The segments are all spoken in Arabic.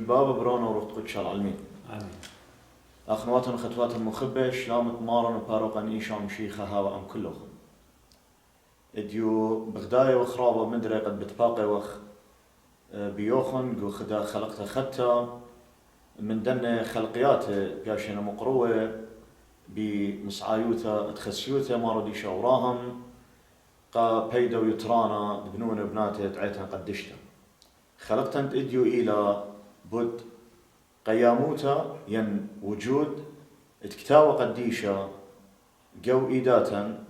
الباب برونو ورخت قدش العلمين آمين. أخنواتن خطوات مخبش لامت مارن وباروقا إيشام شيخها وأم كله إديو بغداية وخرابة مدري قد بتباقي وخ بيوخن جو خدا خلقتها خدتا من دن خلقيات بياشينا مقروة بمسعايوتا تخسيوتا مارو دي شوراهم قا بيدو يترانا دبنون بناتي تعيتها قدشتا خلقتن إديو إلى بود قياموتا ين وجود اتكتاوى قديشة جو إيداتا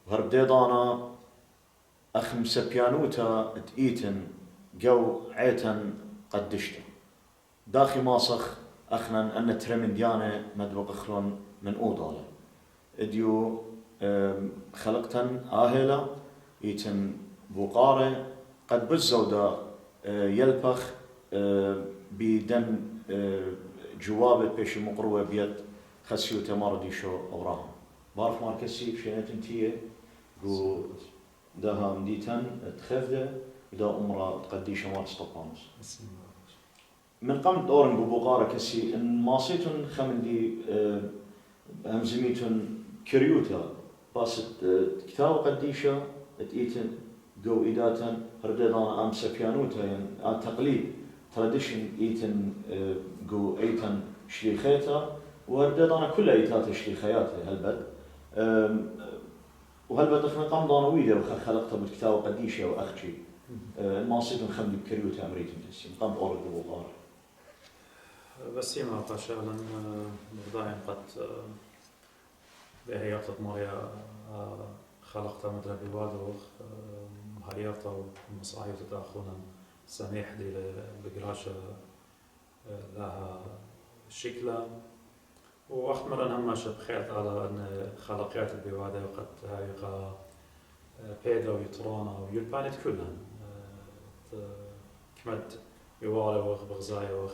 وهربديضانا أخم سبيانوتا اتئيتن جو عيتن قدشتا داخي ماسخ أخنا أن ترمن ديانة مدبق أخلون من أوضالة اديو خلقتن آهلة ايتن بوقارة قد بالزودة يلبخ بدن جوابت بيش مقروة بيد خسيو تماردي شو أوراهم بارك ماركسي بشينات انتيه قو داها مديتن تخفده دا أمرا تقديش مار سطبانوس من قمت دورن ببقارة كسي إن ماسيتن خمندي همزميتن كريوتا باست كتاب قديشة اتيتن جو إيداتن هرددان أم سبيانوتا يعني تقليد تراديشن ايتن جو ايتن شليخيتا وهرددان كل ايتات شليخيات هالبد وهالبد اخنا قام ضانويده وخلقتها بالكتاب قديشة واخشي الماسيتن خمندي بكريوتا امريتن تسيم قام اورد ببقارة بس يما قاشالا بغداين قد بهياطة مريا خلقتها مدرى بوادوخ هياطة ومصاعية تأخونا سميح دي بقراشة لها شكلة ووقت مرة هم شبخيت على أن خلقيات البوادة وقد هايقا بيدا ويطرانا ويلبانت كلها كمت بوالي وخ بغزايا وخ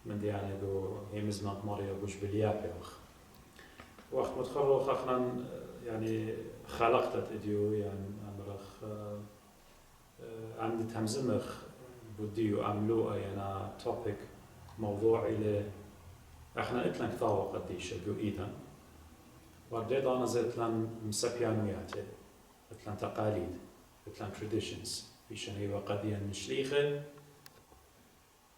من ديانة دو يمزمك مريا بوش باليابي وخ وقت متخرج أخنا يعني خلقت إديو يعني أمرخ عندي تمزمخ بديو عملوه يعني توبيك موضوع إلى إحنا إتلن كتاوى قديش جو إيدا ورديد أنا زيت لن مسبيانوياتي إتلن تقاليد إتلن traditions بيشان هي قديا مشليخة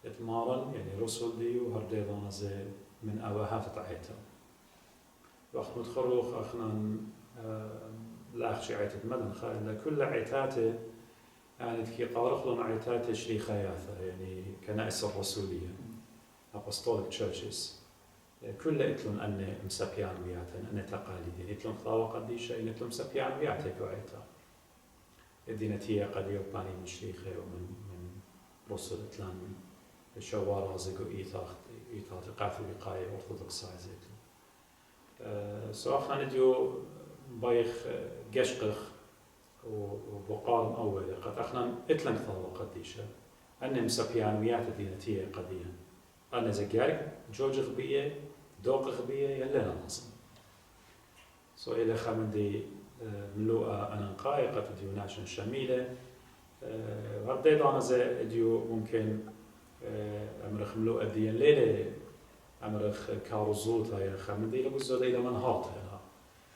إتمارن يعني رسول ديو هرديد أنا زي من أواها تتعيتها وقت متخرج أخنا لا أخشي عيتة مدن خالد كل عيتاته يعني كي قارخلون عيتاته شليخياثة يعني كنائس الرسولية Apostolic Churches كل إتلون أن مسبيان وياتن أن تقاليد إتلون خطاوة قديشة إن إتلون مسبيان وياتك وعيتا الدينتية قد يوباني من شليخة ومن رسل إتلان الشوارع زيقو إيثاق كاثوليقية أرثوذكسايزيتو سواء نديو بايخ جشقخ وبقال أول قد أخنا إتلن ثوى قديشة أن مسبيانويات الدينتية قديا أنا زكارك جوج غبية دوق غبية يلا ناصم إلى خمندي ملوءة أنا قائقة ديو ناشن شميلة رديد أنا زي ديو ممكن أمرخ ملوءة ديان ليلة أمرخ كاروزوت هاي خمندي لو زود إلى منهات هنا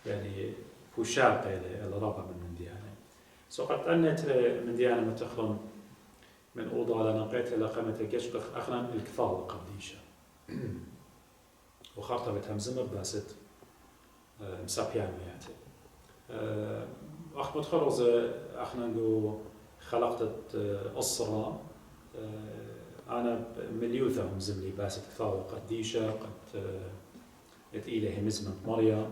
يعني فشاق إلى رابع من ديانة قد أنت من ديانة متخلون من أوضة على نقيت إلى قامة الجشق أخنا الكثار قديشة وخارطة بتهمزمر باست مسابيان وياتي أخ متخرج أخنا نقول خلقت أسرة أنا مليوثة همزملي باست كثار قديشة قد إلى همزمة مريا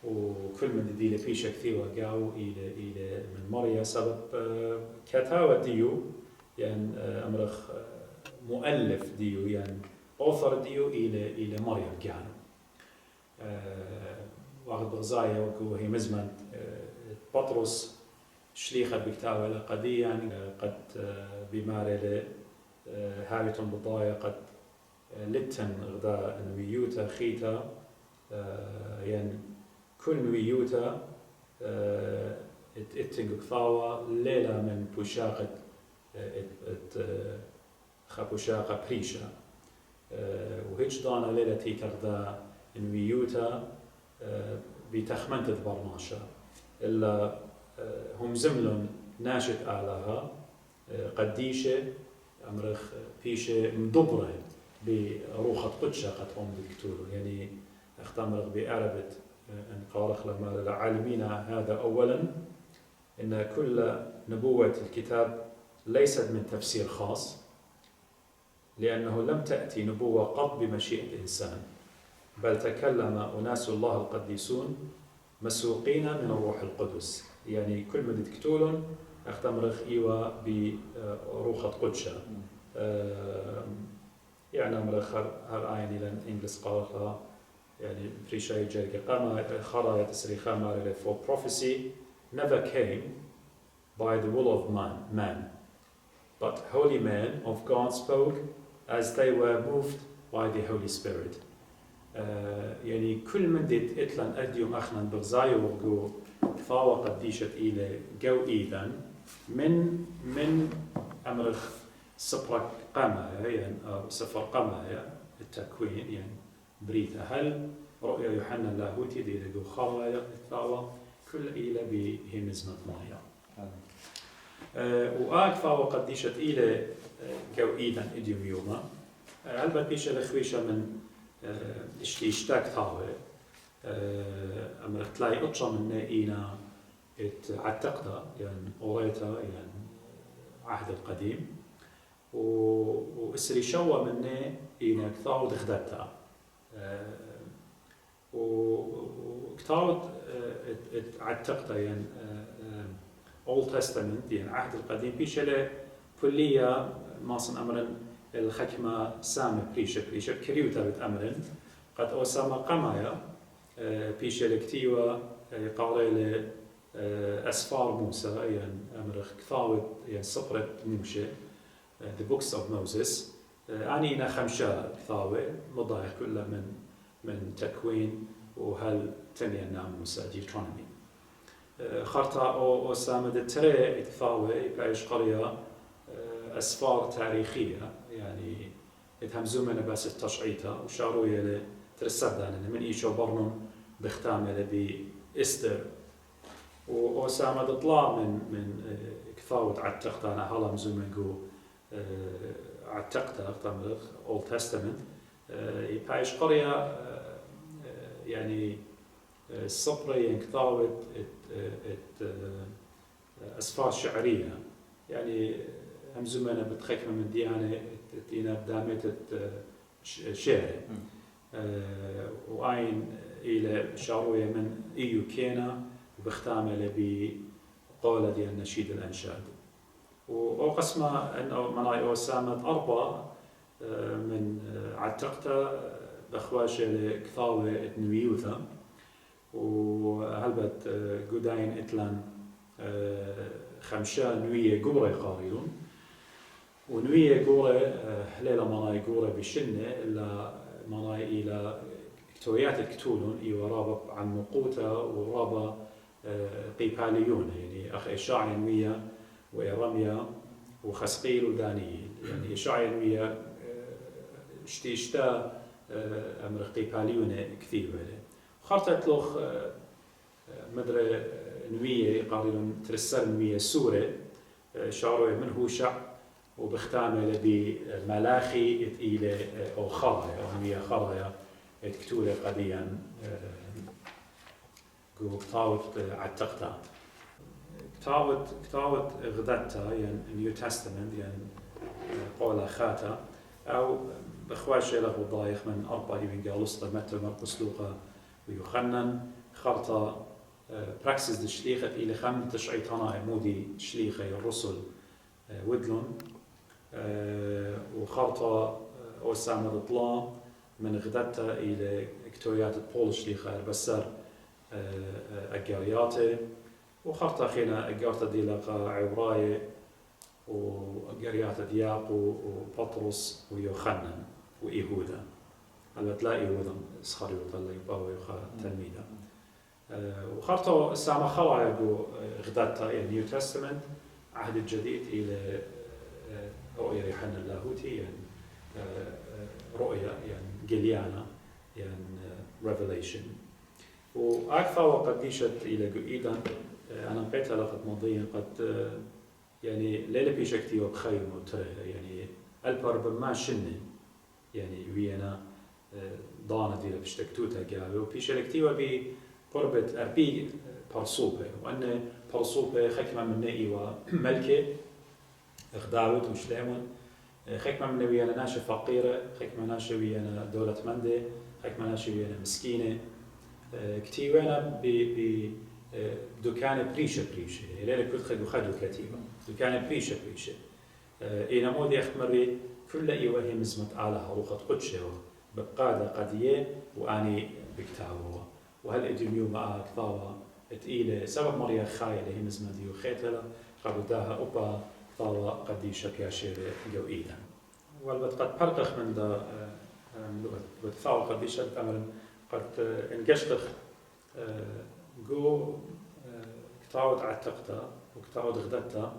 وكل من دي لفيشة كثير وقعوا إلى من مريا سبب كتاوة ديو يعني أمرخ مؤلف ديو يعني أوثر ديو إلى مريم كانوا واخد بغزايا وهي مزمن بطرس شليخة بكتابة لقدية يعني قد بمارة هايتون بضايا قد لتن غداء نويوتا خيتا يعني كل نويوتا اتنق كثاوة ليلة من بوشاقة خبوشاقة بريشة وهيج دانا ليلتي تغدا انويوتا بتخمنت برناشا إلا هم زملون ناشط آلها قديشة أمرخ بيشة مدبرة بروخة قدشة قد بكتولو يعني اختمرغ بعربة أن قارخ لما العالمين هذا أولا إن كل نبوة الكتاب ليست من تفسير خاص لأنه لم تأتي نبوة قط بمشيئة الإنسان بل تكلم أناس الله القديسون مسوقين من الروح القدس يعني كل ما تكتولون اختمرخ إيوا بروخة قدشة يعني أمرخ هر آيني لن إنجلس قارخ يعني فريشاي جرقة قام خرايا تسريخا مارغة for prophecy never came by the will of man but holy men of God spoke as they were moved by the Holy Spirit يعني كل من ديت إتلان أديوم أخنا بغزاي وغو فاوة قديشة إلى جو إيدان من أمرخ سفر قمايا يعني سفر قمايا التكوين يعني بريت هل رؤيا يوحنا اللاهوتي دي لقو خوايا الثاوة كل إلى بهمزمة مايا وآك فاوة قديشة إلى جو إيدان إديوم يوما هل بقيشة لخويشة من اشتاك ثاوة أمر تلاقي أطشا من إينا عتقدا يعني أوريتا يعني عهد القديم وإسري شوى منه إينا كثاو دخدتا وكثاو عتقدا يعني Old Testament يعني عهد القديم بيشله كلية ماصن أمرا الحكمة سامة بريشة كريوتا بتأمرن قد أوسام قمايا بيشله كتيوة قارئ أسفار موسى يعني أمر كثاوة يعني سفرة موسى The Books of Moses أني إنا خمسة كثاوة مضايق كلها من تكوين وهل تنيا نام موسى Deuteronomy خرطة أو سامد ترى كثاوة بعيش قرية أسفار تاريخية يعني يتهمزون من بس التشعيطة وشاروا يلي ترسدان من إيشو برنم بختام يلي بإستر وسامد طلع من كثاوة عتقتا أنا هلا مزومنجو عتقتا اختمرخ Old Testament يبعيش قرية يعني الصبرة ينكثاوة أسفار شعرية يعني هم زمانة بتخكمة من ديانة دينا بدامة شعر وعين إلى شعروية من إيو كينا وبختامة بقولة ديال نشيد الأنشاد وقسمة أنه مناي أوسامة أربعة من عتقتا بخواشة لكثاوة نويوثا وهلبت قداين إتلان خمسة نوية قورة قاريون ونوية قورة ليلة مناي قورة بشنة إلا مناي إلى كتويات الكتولون إيو رابا عن مقوتا ورابا قيباليون يعني أخ إشاعي نوية وإرميا وخسقيل ودانيين يعني إشاعي نوية اشتا أمر قيباليون كثير بله خرطت لوخ مدري نوية قاريون ترسل نوية سورة شعروا من هوشع وبختامه بملاخي إلى أو خرايا أو نوية خرايا كتولة قديا كتاوت عتقتا كتاوت غدتا يعني نيو تستمنت يعني قولة خاتا أو بخواش له وضايخ من أربعة يوينجالوستا متى مرقس لوقا ويوحنا خرطة براكسيس دشليخة إلى خم تشعيطنا مودي شليخة الرسل ودلون وخرطة أوسام الطلا من غدتا إلى كتويات بول شليخة بسر أجارياته وخرطة خينا أجارتا ديلاقا عبراية وأجارياتا دياقو وبطرس ويوحنا وإيهودا هلا تلاقي يهودا سخري وطلع يباوي وخا تلميذا وخرطة سامة خوايا غدتا يعني نيو تستمنت عهد الجديد إلى رؤيا يوحنا اللاهوتي يعني رؤية يعني جليانا يعني revelation وأكثر وقديشة إلى إيدا أنا قيتها لقد مضيا قد يعني ليلة بيشكتي وبخيم وترى يعني البرب ما شنة يعني ويانا ضانة دي بشتكتوتها قالوا وبيشكتي وبي قربت أبي برصوبة وأن برصوبة خكمة من نئي وملكة إخداوت وشلامون خكمة من ويانا ناشة فقيرة خكمة ناشة ويانا دولة مندة خكمة ناشة ويانا مسكينة كتير وانا بدكان بريشة ليلة كنت خدوا كتيبة دكان بريشة إينا مودي أختمري كل إيوه مزمت على روخة قدشة بقادة قدية وأني بكتابه وهل إدميو مع كتابة تقيلة سبب مريا خايلة هي مزمت ديو خيتها قبلتها أوبا طاوة قديشة كاشيرة جو إيدا والبت قد برقخ من دا بتثاوة قديشة أمر قد انقشتخ جو كتاود عتقتا وكتاود غدتا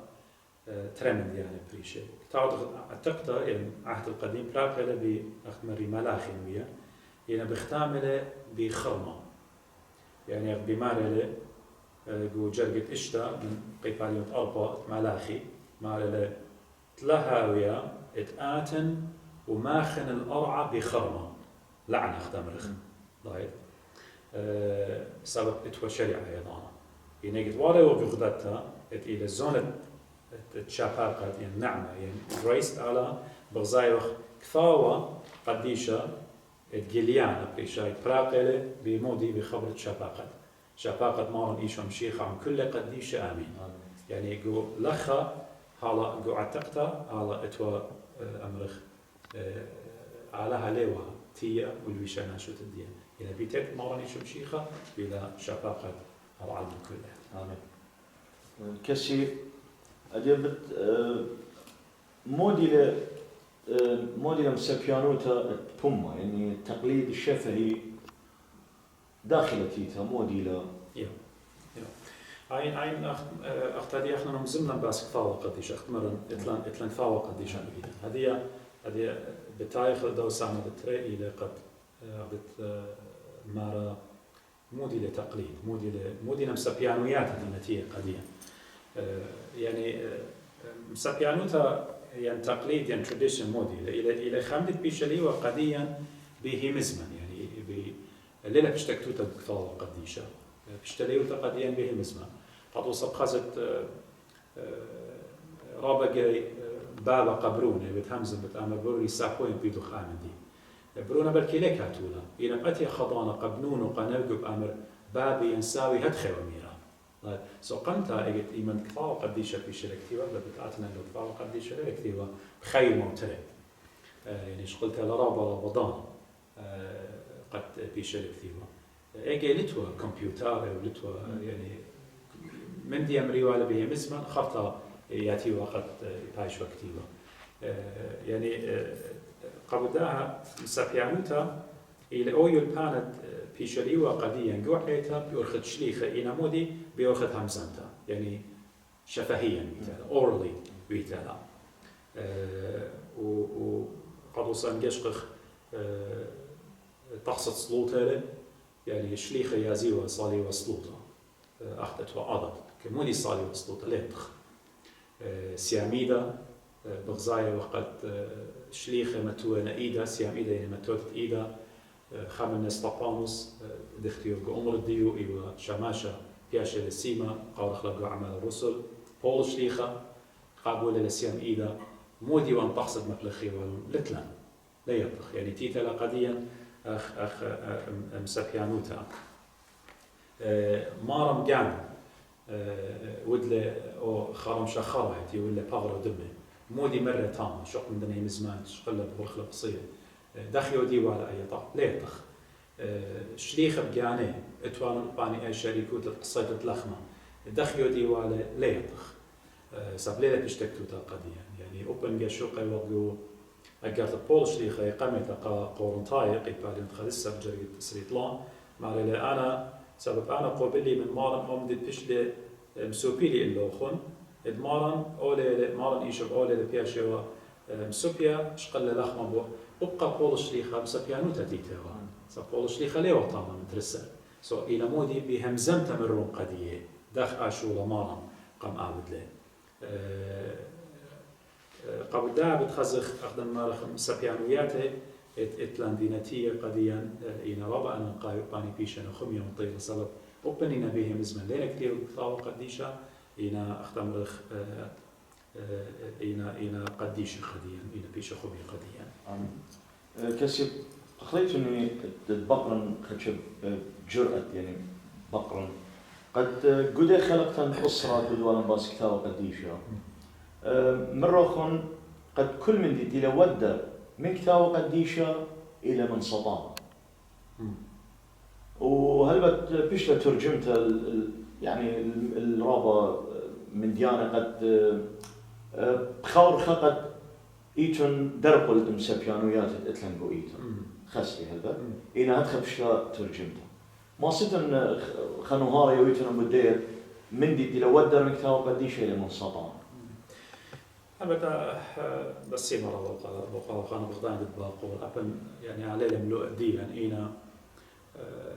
ترمند يعني بريشة كتاود عتقتا يعني عهد القديم براقلة بأختمري ملاخي ويا يعني بختاملة بخرمة يعني بمارلة جو جرقت إشتا من قيباليوت أربا ملاخي مارلة تلهاوية اتآتن وماخن الأرعى بخرمة لعنة اختمرخ ضايد سبب اتوى شريعة أيضا يعني قد واري وبغدادها إلى الزونة تشابارقات يعني نعمة يعني رئيس على بغزايوخ كثاوة قديشة جليانا بريشاي براقلة بمودي بخبر تشاباقات شاباقات مارن إيشام شيخ عن كل قديشة آمين يعني جو لخا هلا جو عتقتا هلا اتوى أمرخ على هلوها تيا والويشانا شو تدين إلى بيتك مارني شمشيخة إلى شفاقة العالم كله. آمين. كسي أجابت موديل مسبيانوتا بوما يعني التقليد الشفهي داخل تيتا موديل. عين أختاري إحنا نمزمنا بس كفاوة قديش أختمرن إتلان كفاوة قديش عن هذه بتايخ دو سامة التري إلى قد عبد مارا مودي لتقليد مودي مسبيانويات دينتية قديمة يعني مسبيانوتا يعني تقليد يعني tradition مودي إلى خامدة بيشلي وقديا بهمزمن يعني الليلة بشتكتوتا بكثار قديشة بشتليوتا قديا بهمزمن قد وصل خزت رابق بابا قبرونه بتهمزم بتأمر بروري ساقوين بيدو خامن دي برونا بالكيليك هاتولا إن بأتي خضانة قبنون وقنرق بأمر بابي ينساوي هدخي وميرا سو قمتا اجت إيمان كثاوة قديشة في شركتيوة بتأتنا لو كثاوة قديشة شركتيوة خيمة وتري يعني شقلتها لرابا رمضان قد في شركتيوة اجي لتوا كمبيوتر ولتوا يعني من دي أمري ولا به مزمن خرطة ياتي وقت بايش وقتيوة يعني قبضاها سابيانوتا إلى أويل بانت بيشليوا قديا جوحيتها بيورخد شليخة إنا مودي بيورخد همزانتا يعني شفهيا بيتالا أورلي بيتالا وقد وصل نجشقخ تقصد صلوتها يعني شليخة يازيوا صالي وصلوتا أخذت وعضت كمودي صالي وصلوتا ليتخ سياميدا بغزايا وقت شليخة متونا إيدا سيام إيدا يعني متوت إيدا خامنس طابانوس دختيو عمر الديو إيوا شماشة بياشة لسيما قال خلقوا أعمال الرسل بول شليخة قابولة لسيام إيدا مودي وان تقصد مبلخي ولتلان لا يبلخ يعني تيتا لقديا أخ مسابيانوتا مارم جان ودل أو خارم شخارة هتي ولا باغرو دمه مودي مرة تام شق من دنيا مزمان شقلب برخلة بصير دخيو دي ولا أي طاق ليه طخ شليخ بجانه اتوان باني أي شريكوت القصيد اللخمة دخيو دي ولا ليه طخ سبليلة بيشتكتو تاقديا يعني أوبن جاشوقي وقلو أجرت بول شليخة قامت قورنتاي قيبالي خلصة بجريد سريطلان ماري أنا سبب أنا قبلي من مارن أمدد بشلي مسوبيلي اللوخون إدمارن أولي مارن إيشب أولي لبياشيوا مسوبيا شقل لخمة أبقى بول شليخة مسبيانو تاتيتها سبول شليخة ليه وطامة مترسل إلى مودي بهمزمت من روم قدية داخ آشو لمانا قام آبد له قبل دا بتخزخ أخدم مارخ مسبيانوياته اتلاندينتية قديا إنا رابع أنا قاني بيشنا خمية مطيرة سبب أبنينا بهم زمن لين كتير بكثاوة قديشة إنا أخدم رخ إنا قديشة قديا إنا بيشة خمية قديا كسب خليت إنه بقرن خشب جرأة يعني بقرن قد قد خلقت أسرة بدوان باس كثاوة قديشة مرة قد كل من دي لودة من كثاوة قديشة إلى من سطان وهل بيشلا ترجمت يعني الرابة من ديانة قد بخور قد إيتون درقل مسبيانويات اتلنقو إيتون خسلي هذا إنا هدخل بشلا ترجمته ما صدن خنوهاري ويتون مدير من دي لودة من كثاوة قديشة إلى من سطان أبدا بس مرة بقى خان بغداد الباقور أبن يعني عليه لملوء دي يعني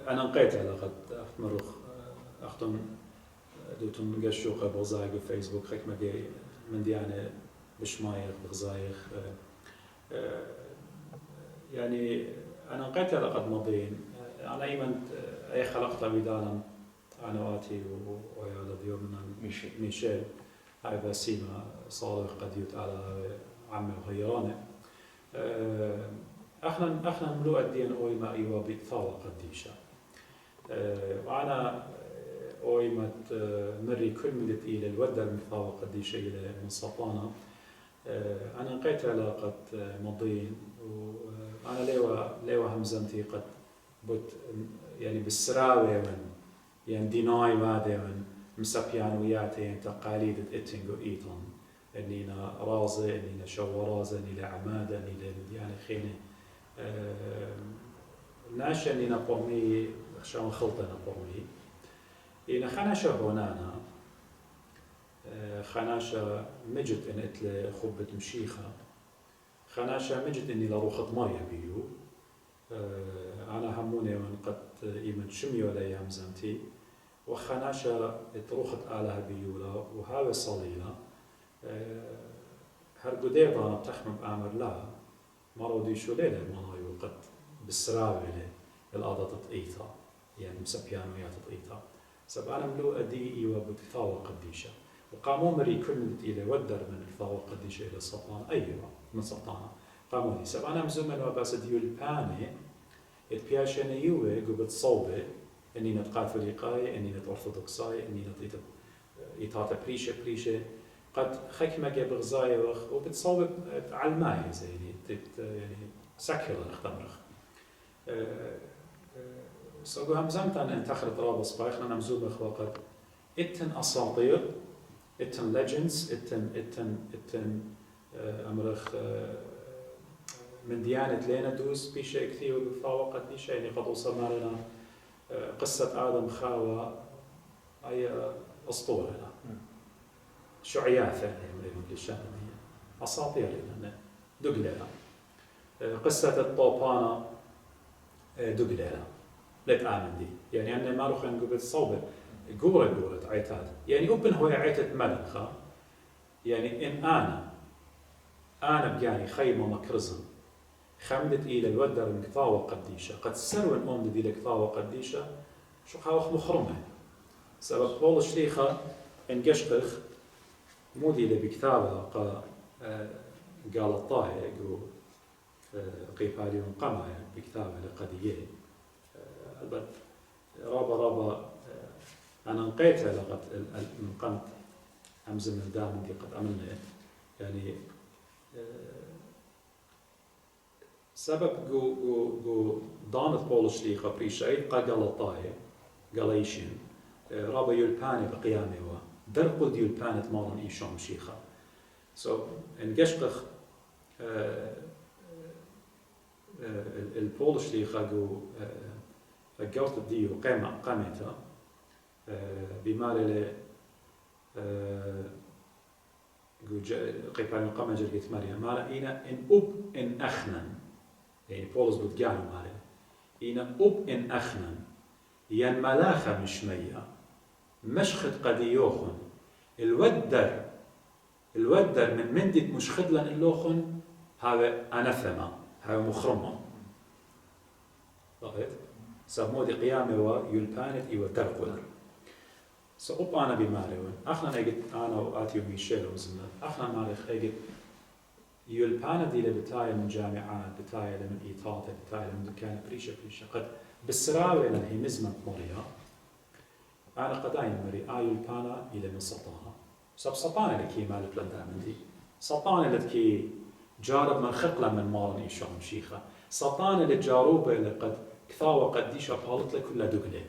أنا نقيت على قد أخمرخ أختم دوتون جشوقة بغزايق فيسبوك خيك مجي من ديانة بشمايخ بغزايخ يعني أنا نقيت على قد مضين أنا أيمن أي خلقتها بدانا عنواتي ويا لديومنا ميشيل هاي بسيمة صالح قديوت على عمي وغيرانه احنا ملوء الدين اوي ما ايوا بثاوة قديشة وأنا اوي ما مري كل مدت الى الودة المثاوة قديشة الى من سطانة انا نقيت علاقة مضين وانا ليوا همزمتي قد بوت يعني بالسراوي من يعني ديناي ماذا من مسبيانوياتي يعني تقاليد اتنجو ايتون انينا رازة انينا شو رازة انينا عمادة انينا يعني خيني ناشا انينا قومي خشان خلطنا قومي إنا خناشا هونانا خناشا مجد ان اتل خبة مشيخة خناشا مجد اني لروخة مايا بيو أنا هموني من قد إيمن شميو لأيام زمتي وخناشا تروخت آلها بيولا وهاوي صليلة هرقوديضا بتخمم آمر لا مرو دي شو ليلة منايو قد بسراوي الآضة تطئيتا يعني مسبيانويا تطئيتا سب أنا ملو أدي إيوا بكثاوة قديشة وقاموا مري كل إلى ودر من الثاوة قديشة إلى السلطان أيوة من سلطانة قاموا لي سب أنا مزمن وباس ديو الباني اتبياشن يوه قبت صوبه اني نتقاثوليقاي اني نتأرثوذكساي اني نتيتا بريشة قد خكمة بغزاية وبتصوب علماي زيني يعني سكيلر اختمرخ سأقول همزمت أن انتخرت رابص بايخنا نمزوب أخواقات اتن أساطير اتن ليجندز اتن أمرخ من ديانة لينا دوس بشيء كثير وبفاوة قديش يعني قد وصلنا لنا قصة آدم خاوة أي أسطورة شعياثة يمرون للشامية أساطير لنا دقلنا قصة الطوبانة دقلنا لا تآمن دي يعني أنا ما روخين قبل صوبة قوة عيتات يعني أبن هو عيتة ملخة يعني إن أنا بيعني خيمة مكرزن خمدت إلى الودر من كثاوة قديشة قد سرون أم دي لكثاوة قديشة شو خاوخ مخرمة سبب بول الشليخة إن قشقخ مودي لبكثاوة قال الطاهي قو قيبالي من قمع بكثاوة لقدية البت رابا أنا نقيتها لقد من قمت همز من دام دي قد أمنه يعني سبب جو دانت بول شليخة بريشايت قا قالطاي قاليشين رابا يلباني بقيامي و درقل دي يلبانت مالن إيشام شيخة إن قشقخ البول شليخة جو قوت ديو قامتا بمالي قيبان قام جرقت مريم ما رأينا إن أب إن أخنن يعني بولس بتجانو ماله إنا أب إن أخنا ين ملاخة مشمية مشخد قديوخن الودر من مندت مشخد لن اللوخن هذا أنثما هذا مخرمة طيب سمودي قيامة ويلبانت إيوه درقل سأب أنا بمالون أخنا نجد أنا وآتيو ميشيل وزمنا أخنا مالخ أجد يلبانت دي لبتاية من جامعات بتاية من إيطاليا بتاية من دكان بريشة قد بالسراوي لن هي مزمن مريا أنا قداين مري يلبانا إلى من سطاها سطانة لكي مالك لندامن دي سطانة لكي جارب من خقلة من مارن إيشام شيخة سطانة لجاروبة لقد كثاوة قديشة بهالت لكل دقلة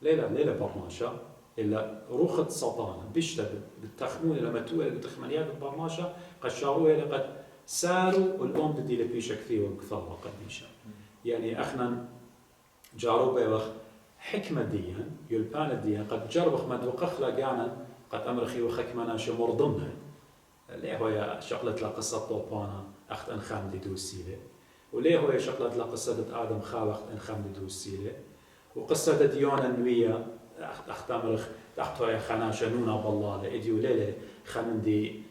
ليلة برماشة إلا روخت سطانة بيشتا بالتخمون لما توقع بتخمنيات البرماشة قد شاروها لقد ساروا الأم دي لبيشة كثير وكثاوة قديشة يعني أخنا جاروبة وخ حكمة ديا يلبان ديا قد جربخ مدوقخ لقانا قد أمرخي وخكمنا شمر ضمها ليه هو يا شغلة لقصة طوبانا أخت أنخام دي دوسيلة وليه هو يا شغلة لقصة آدم خاو أخت أنخام دي دوسيلة وقصة ديونا نوية أخت أمرخ تحتها يا خناشة نونا بالله إديو ليلة خمن دي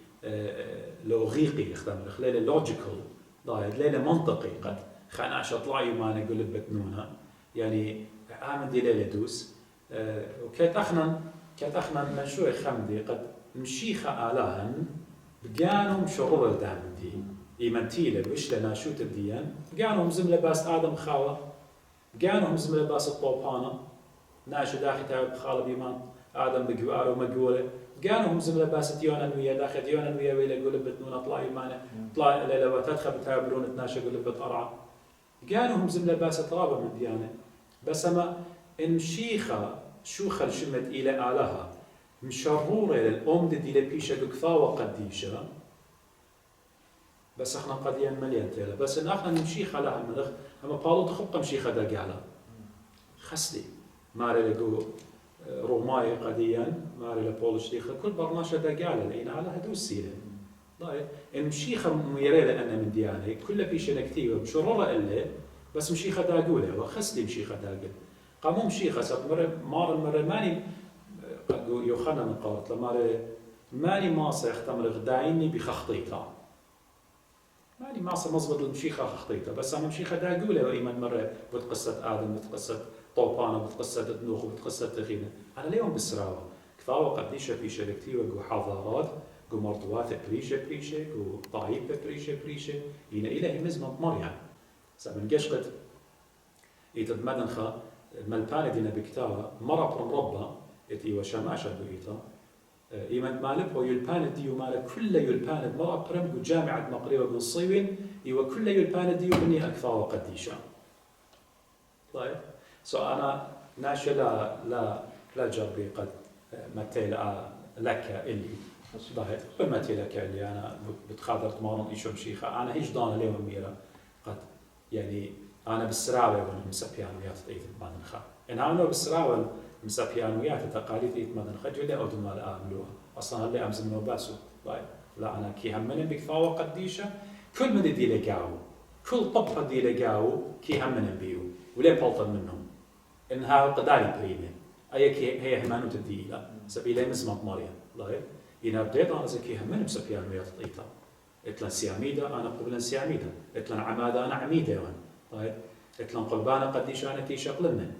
لوغيقي أخت أمرخ ليلة لوجيكال ضايد ليلة منطقي قد خناشة طلعي ما نقول بتنونا يعني عامل دي ليلة دوس وكانت أخنا من شوي خمدي قد مشيخة آلاهن بقانهم شرور دامن دي إيمانتيلة وإيش لنا شو تديان بقانهم زملة باس آدم خاوة بقانهم زملة باس الطوبانة ناشو داخل تاوي بخالة بيمان آدم بقواره ومقوله بقانهم زملة باس ديونا نوية داخل ديونا نوية ويلا يقول بتنونا طلع إيمانه طلع ليلة وتدخل بتاوي برون تناشو يقول بتقرعة بقانهم زملة باس ترابة من ديانة بس أما إن شيخة شوخة شمت إلى آلها مشرورة للأم دي لبيشة كثاوة قديشة بس احنا قديان مليان تيلا بس إن احنا نمشيخة لها الملخ أما بالو تخبق مشيخة دقالة خسلي ماري لقو روماي قديان ماري لبولش ديخة كل برناشة دقالة لأن على هدوس سيلة طيب إن مشيخة ميريلة أنا من ديانة كل بيشة نكتيوة مشرورة إلا بس مشيخة داقولة وخسلي مشيخة داقل قاموا مشيخة سب مرة ماني يوخنا نقارت لما ماني ماسة يختمر غدايني بخخطيطة ماني ماسة مزبط المشيخة خخطيطة بس أنا مشيخة داقولة وإيمان مرة بتقصة آدم بتقصة طوبانة بتقصة نوخ وبتقصة تخينة أنا اليوم بالسراوة كثاوة قديشة بيشة كتير وقو حضارات قو مرضوات بريشة قو طايبة بريشة إلهي مزمة مريم سأمن قشقت يتدمدنخا ملبانة دينا بكتابة مرة برمربة إتي وشماشة بويتا إيمان مالب ويلبانة ديو مالك كل يلبانة مرة برم جامعة مقريبة بالصيوين إيوه كل يلبانة ديو بني أكثر وقديشة طيب أنا ناشي لا جربي قد متى لك اللي ضاهت قل متى لك اللي أنا بتخاطر تمارن إيشو مشيخة أنا هيش دانا اليوم ميرا قد يعني أنا بالسراوة والمسابيانويات تأيث مادنخا إن أنا بالسراوة المسابيانويات التقاليد إيث مادنخا جولي أو دمال آملوها أصلاً هاللي أمزمنو باسو لا أنا كي همنا بكثاوة قديشة كل من دي لقاو كل طبقة دي لقاو كي همنا بيو وليه بلطن منهم إنها قداري بريمة أي كي هي همانو تديلا سبيلي مزمت مريم لايف إن بديت أنا زكي همنا مسابيانويات تأيثا إتلان سياميدا أنا قبلا سياميدا إتلان عمادة أنا عميدة طيب إتلان قلبانا قديش أنا تيشا قلنا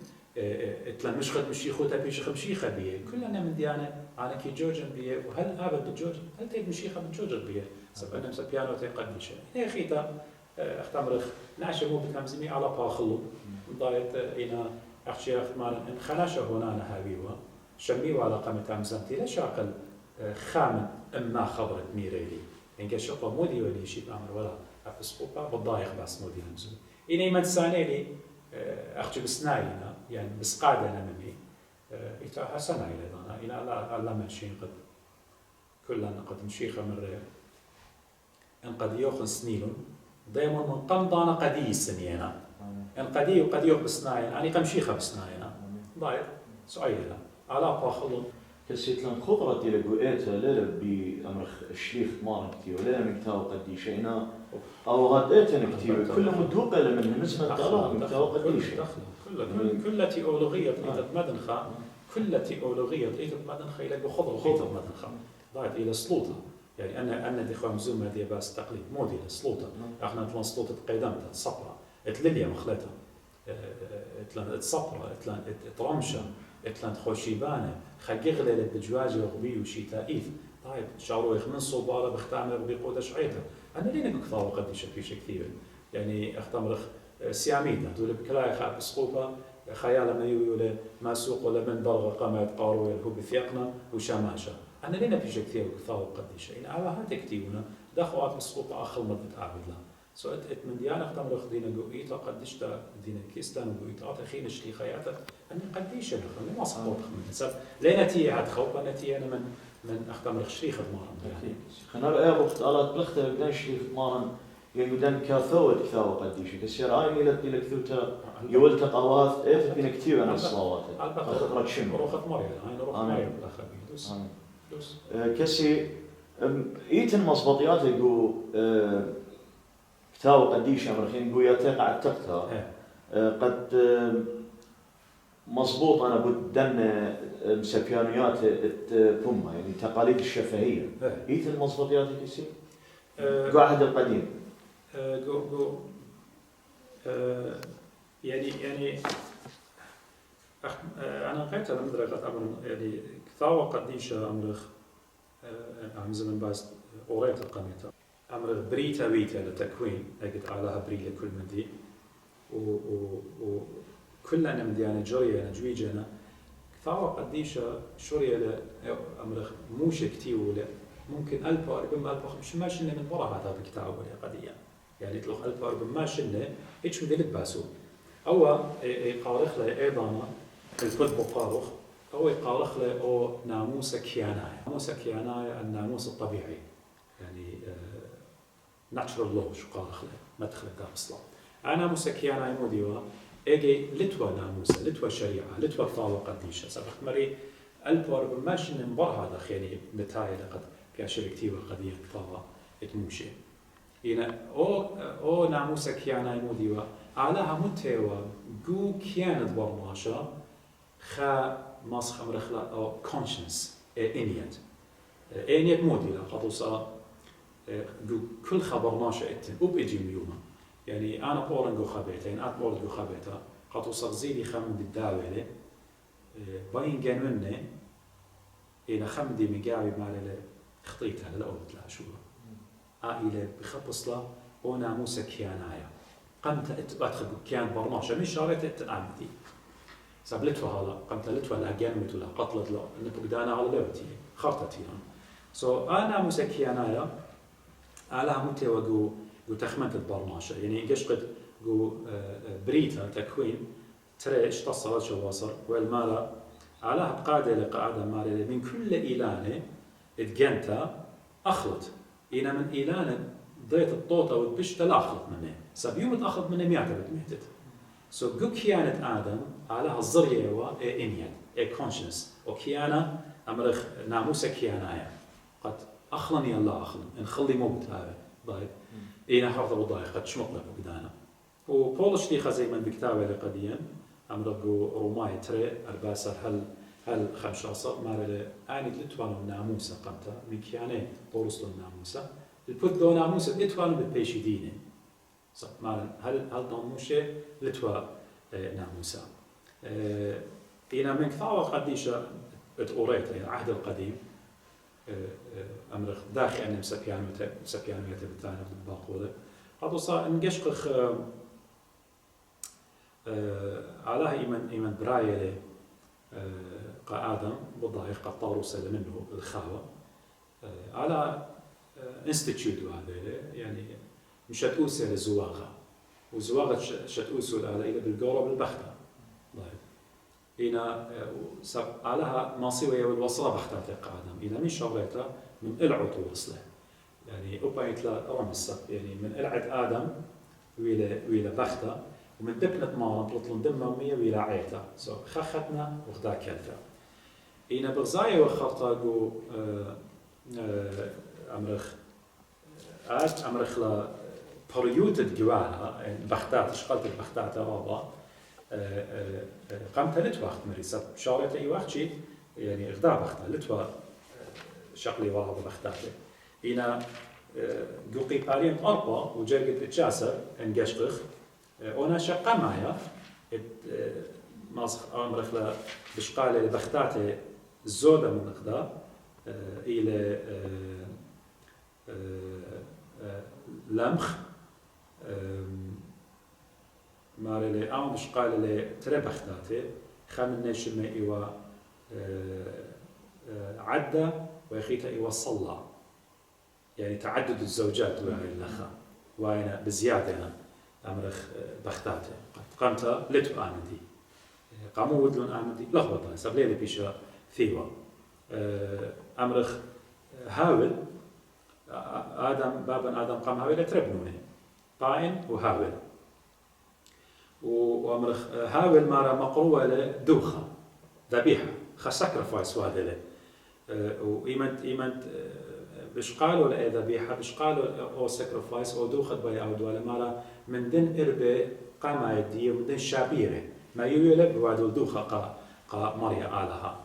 إتلان مشخد مشيخوتا بيشخ مشيخة بيه كلنا من ديانة أنا كي جوجن بيه وهل هذا بالجوجن هل تيد مشيخة بالجوجن بيه سبنا مسبيانو تي قديشة هي خيتا اختمرخ نعشة مو بتنمزمي على باخلو ضايت إنا أخشي أختمال إن خناشة هنا أنا هاويوه شميوا على قامة أمزمتي لا شاقل خامن أما خبرت ميريلي إنك شقة مودي ولي شيء أمر ولا أفسقوبا بالضايق بس مودي نمزم إني من سانيلي أخشي بسناينا يعني بسقادة نمني إتا حسنا إلى دانا إلى الله ماشين قد كلنا قد مشيخة مرة إن قد يوخن سنيلون دائما من قم دانا قدي السنينا إن قدي وقد يوخ بسناين يعني قم شيخة بسناينا ضايق سؤالنا على باخلون كسيت لن خبرة دي لقوئيتها ليلة بأمرخ الشيخ ماركتي وليلة مكتاو قديشينا او غاديتن كتير كل مدوقه من نسمه طلب كتاو قديش كل تيولوجية إيدت مدنخة كل تيولوجية إيدت مدنخة إلى بخضر إيدت مدنخة ضاعت إلى سلوطة يعني أنا دي خوام زوم دي باس تقليد مودي لسلوطة احنا تلان سلوطة قيدامتها تصبرة اتلليا مخلتها اتلان تصبرة اتلان ترمشة اتلان خوشيبانة خجغلة للدجواج وغبي وشيتا إيث طيب شعروا من صوبالة بختامر بقودة شعيتها أنا لين كثار قديش في شيء كثير يعني اختمر سياميدا دول بكلاي خاب سقوطة خيال ما يقول ما سوق ولا من برغ قامت قارو هو بثيقنا وشاماشا أنا لين في شيء كثير كثار قديش إن على هذا كتيرنا دخوات مسقوطة آخر مدة عابد لا سو من ديانا اختمر خدينا جوئيتا قديش تا دينا كيستان جوئيتا تخين شلي خياتا أنا قديش أنا خلني ما صبوت من سب لا نتي عاد خوف نتي أنا من اختمر خشريخ مارن خنا بقى وقت على بلخته بدنا شريخ مارن يقدن كثوت كثاو قديش كسر عين إلى كثوتا يولت قوات إيه بين كثير أنا الصلوات خبرت شنو روخت مريم هاي روخت مريم بالأخبي دوس كسي إيتن مصبطيات يقول كثاو قديش أمرخين يقول يتقع التقطة قد مضبوط أنا بدن مسبيانيات الثمة يعني تقاليد الشفهية إيتن مصبطيات كسي قاعد القديم يعني أنا قلت أنا مدركة أمر يعني كثاوة قديشة أمرخ عم زمن باز أوريت القميطة أمرخ بريتا بيتا لتكوين أجد علىها بري لكل مدي وكل أنا مديانة جرية أنا جويجنا كثاوة قديشة شرية أمرخ موش كتير ولا ممكن 1000 أو 1500 ما شلنا من وراء هذا الكتاب ولا قضية يعني تلوخ 1000 أو 400 ما شلنا إيش مدلت باسو أو يقارخ له أيضا الكتب قارخ أو يقارخ له أو ناموس كياناي ناموس كياناي الناموس الطبيعي يعني natural law شو قارخ له مدخل ده أصلا ناموس كياناي موديوا إجي لتوا ناموس لتوا شريعة لتوا ثاوة قديشة سبق مري 1000 أو 400 ما شلنا من وراء هذا يعني نتائج قد في شركتيوة قضية كثارة تموشي هنا أو ناموس كيانا موديوا علىها متوا جو كيانت برماشة خا ماسخ أمرخلا أو conscience إنيت موديلا قطوسا جو كل خبرناشة إتن وبيجي ميوما يعني أنا بورن جو خبيته يعني أنا بورن جو خبيته قطوسا زيدي خمد الداولة باين جنونه إن خمدي مجاوي مالله خطيتها للأول لا شو عائلة بخبص له أو ناموس كيانايا قمت أدخل كيان برماشة مش شارت أنتي سبلتها هلا قمت لتوا لا جنمت ولا قتلت له نبقدانا على لوتي خرطتي أنا ناموس كيانايا على متى وجو تخمنت البرماشة يعني إيش قد جو بريتا تكوين ترى إيش تصل شو وصل والمالا علىها بقاعدة لقاعدة مالة من كل إيلانة اتجنتا أخلط إنا من إيلانة ضيت الطوطة والبشتة لا أخلط منه سبيوم تأخلط منه ميعتبت مهتت سو جو كيانة آدم علىها الزرية إنيان كونشنس وكيانة أمرخ ناموس كيانايا قد أخلني الله أخلن نخلي موت هذا ضايق إنا حرض بالضايق قد شمقنا بقدانا وبولش دي خزي من بكتابة لقديا أمرقو روماي تري أرباسر هل 15 مارل آني لتوانو ناموسا قمتا من كياني طورسلو ناموسا البودلو ناموسا لتوانو بالبيشي ديني مارل هل ناموشي لتوا ناموسا إنا من كثاوة قديشة اتقوريت العهد القديم أمرخ داخل أنم سبيانو يتبتانا بالباقولة قد صار نقشقخ علىها إيمان برايلي قآدم بالضايق قد طاروا سلم منه الخاوة على انستيتيوت هذا يعني مش هتقوسي لزواغة وزواغة شتقوسوا على إلى بالجورة بالبختة طيب هنا علىها ماصيوية والوصلة بختة قآدم إذا مش شغلتها من العط وصله يعني أبايت لا رمسة يعني من العت آدم ويلا بختة ومن دبنة مارن بلطلن دمه مية ويلا عيتا خختنا وخدا كلتا إنا بغزاية وخرطا جو أمرخ لا بريوت الجوارة بختات شقلت البختات رابا قامت لتوقت مريسة شاورت أي وقت شيء يعني إغداء بختة لتوا شقلي ورا بختاته هنا جوقي بالين أربعة وجرقت تجاسر انجشقخ أنا شقة معايا ماسخ أمرخ لا بشقالة بختاته زودة من إغداء إلى لمخ مارلي أو مش قال لي تربختاته خامن نشمة إيوا عدة ويخيت إيوا صلى يعني تعدد الزوجات وهاي الأخا وأنا بزيادة أنا أمرخ بختاته قامت لتو آمدي قاموا ودلون آمدي لخبطة سبلي لي بيشا ثيوا أمرخ هاول بابا آدم قام هاول تربنونه قائن وهاول وأمرخ هاول مارا مقروة لدوخة ذبيحة خسكرفايس وهذا له وإيمنت بش قالوا له ذبيحة بش قالوا أو سكرفايس أو دوخة بيا أو دوالة مارا من دين إربة قام يدي ومن دين شابيرة ما يولب بوادو دوخة قا مريا آلها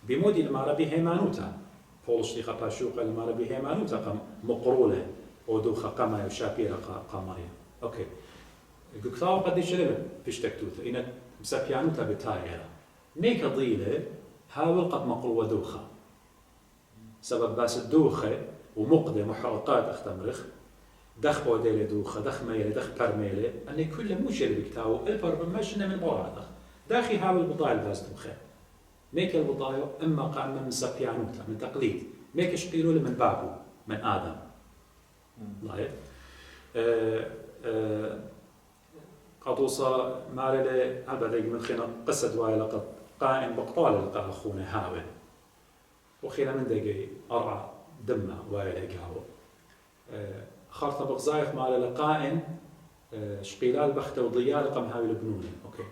بمودي المارا بهيمانوتا بولش ليخا باشوقة المارا بهيمانوتا قام مقرولة أو دوخة قام يشابيرة قا مريا أوكي قلتاو قديش لمن فيش تكتوته إنك مسابيانوتا بتايرة ميك ضيلة هاول قد مقروة دوخة سبب باس الدوخة ومقدة محرقات أختمرخ دخ بوديلة دوخة دخ ميلة دخ برميلة أني كل موش اللي بكتاو البر ماشنا من مرادخ داخي هاول بضايا الباس دوخة ميك البضايا إما قام من مسابيانوتا من تقليد ميك شقيلوا من بابو من آدم لايت قطوصة مارلة هل بدأ من خينا قصة واي لقد قائم بقطال لقى أخونا هاول وخينا من دقي أرعى دمه واي لقاهو خارطة بغزايق مارلة قائم شقيلال بخته وضيال قم هاول بنونه أوكي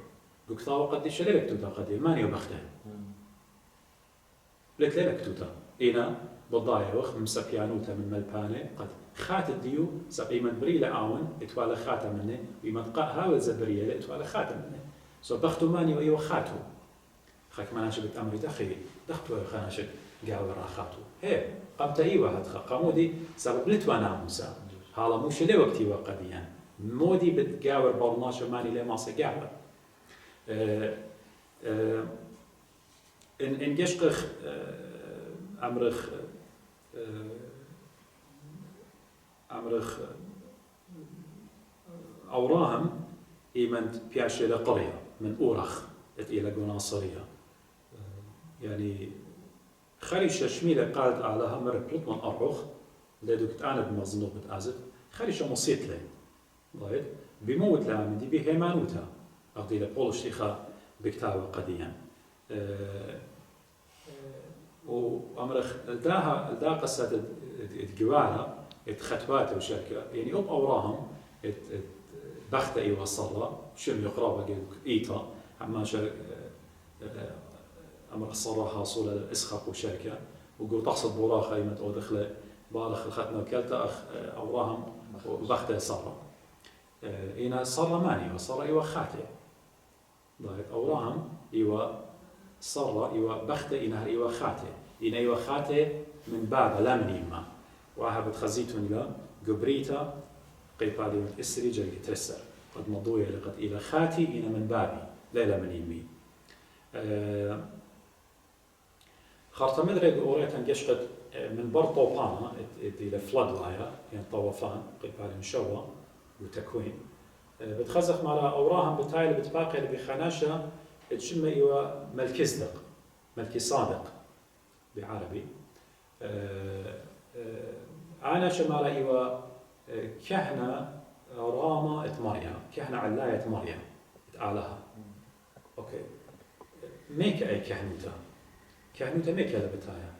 قلتاو قديش ليلك توتا قدير ماني وبخته لك ليلك توتا إنا بالضايا وخ مسكيانوتا من ملبانة قد خات الديو سقيمة بريلة عاون اتوالى خاتم منه ومنطقة هاول زبرية اتوالى خاتم منه سو بختو ماني وإيوه خاتو خاك ما ناشبت أمري دخي دختو خاناشك قاور خاتو هي قمت إيوه هدخا قامودي سبب لتوانا موسى هالا موش لي وقتي وقديا مودي بتقاور برناشة ماني لي ماسا قاور إن جشقخ أمرخ أوراهم إيمنت بياشي لقرية من أورخ إلى قناصرية يعني خريشة شميلة قالت علىها مرة بلطمان أرخ لدوكت أنا بمظنوط بتأزف خريشة مصيت لي ضايد بموت لها دي بهيمانوتا أغدي لبولش تيخا بكتابة قديا وأمرخ دا قصة الجوارة اتختبات وشركة يعني أم أوراهم بخت إيوه الصلاة شم يقرأ بقى إيتا عما شركة أمر الصلاة حاصلة للإسخاق وشركة وقول تحصل براخة يمت أو دخلة بارخ الختمة كالتا أخ أوراهم وبخت صلاة إنا صلاة ماني وصلاة إيوه خاتي ضايت أوراهم إيوه صلاة إيوه بخت إنها إيوه خاتي إن إيوه خاتي من باب لا من إما وهبت خزيتون لا قبريتا قيبالي من إسري جري ترسر قد مضوية لقد إلى خاتي إنا من بابي لا من إمي خارطة مدرق أوريتا نقشقت من بر طوبانا إلى فلاد لايا يعني طوفان قيبالي مشوى وتكوين بتخزق مع أوراهم بتاعي بتباقي اللي بخناشة تشم إيوه ملكي صدق ملكي صادق بعربي أنا شمال إيوه كهنة راما مريم كهنة علاية مريم تعالها أوكي ميك أي كهنوتا ميك هذا بتاعها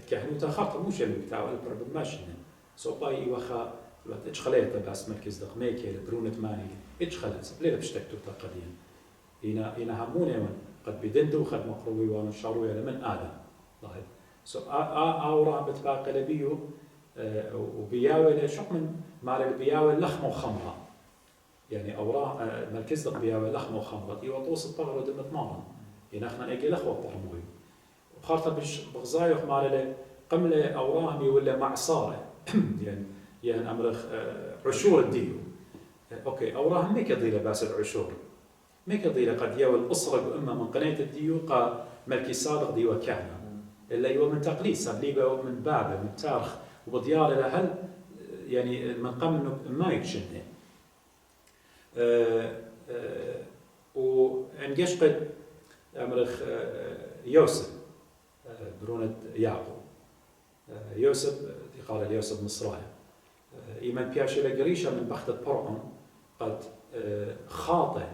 كهنوتا خاطر مش اللي بتاعه البرب ماشينا سوقاي إيوه خا إيش خليته بس مركز دق ميك اللي برونة ماني إيش خلص ليه بشتكتوا قديم إنا همونة من قد بدندو خد مقروي ونشروي من آدم طيب أورا بتباقي لبيو وبياوي شق من مال البياوي لخمه وخمره يعني اوراق مركز لك بياوي لخمه وخمره دي وطوس الطغر ودمت مارن يعني احنا اجي لخوه طرموي وخارطه بغزايخ مال قمله اوراهم ولا معصاره يعني امرخ عشور الديو اوكي اوراهم ميك يضيله باس العشور ميك يضيله قد ياوي الاسره اما من قناه الديو قا ملكي صادق ديو كهنه الا يو من تقليد سبليبه من بابه من تارخ وبديار الى هل يعني من قبل انه ما يكشنه وانجش قد امرخ يوسف برونة يعقوب يوسف قال يوسف مصرايا إيمان بياشي لقريشة من بختة برعون قد خاطئ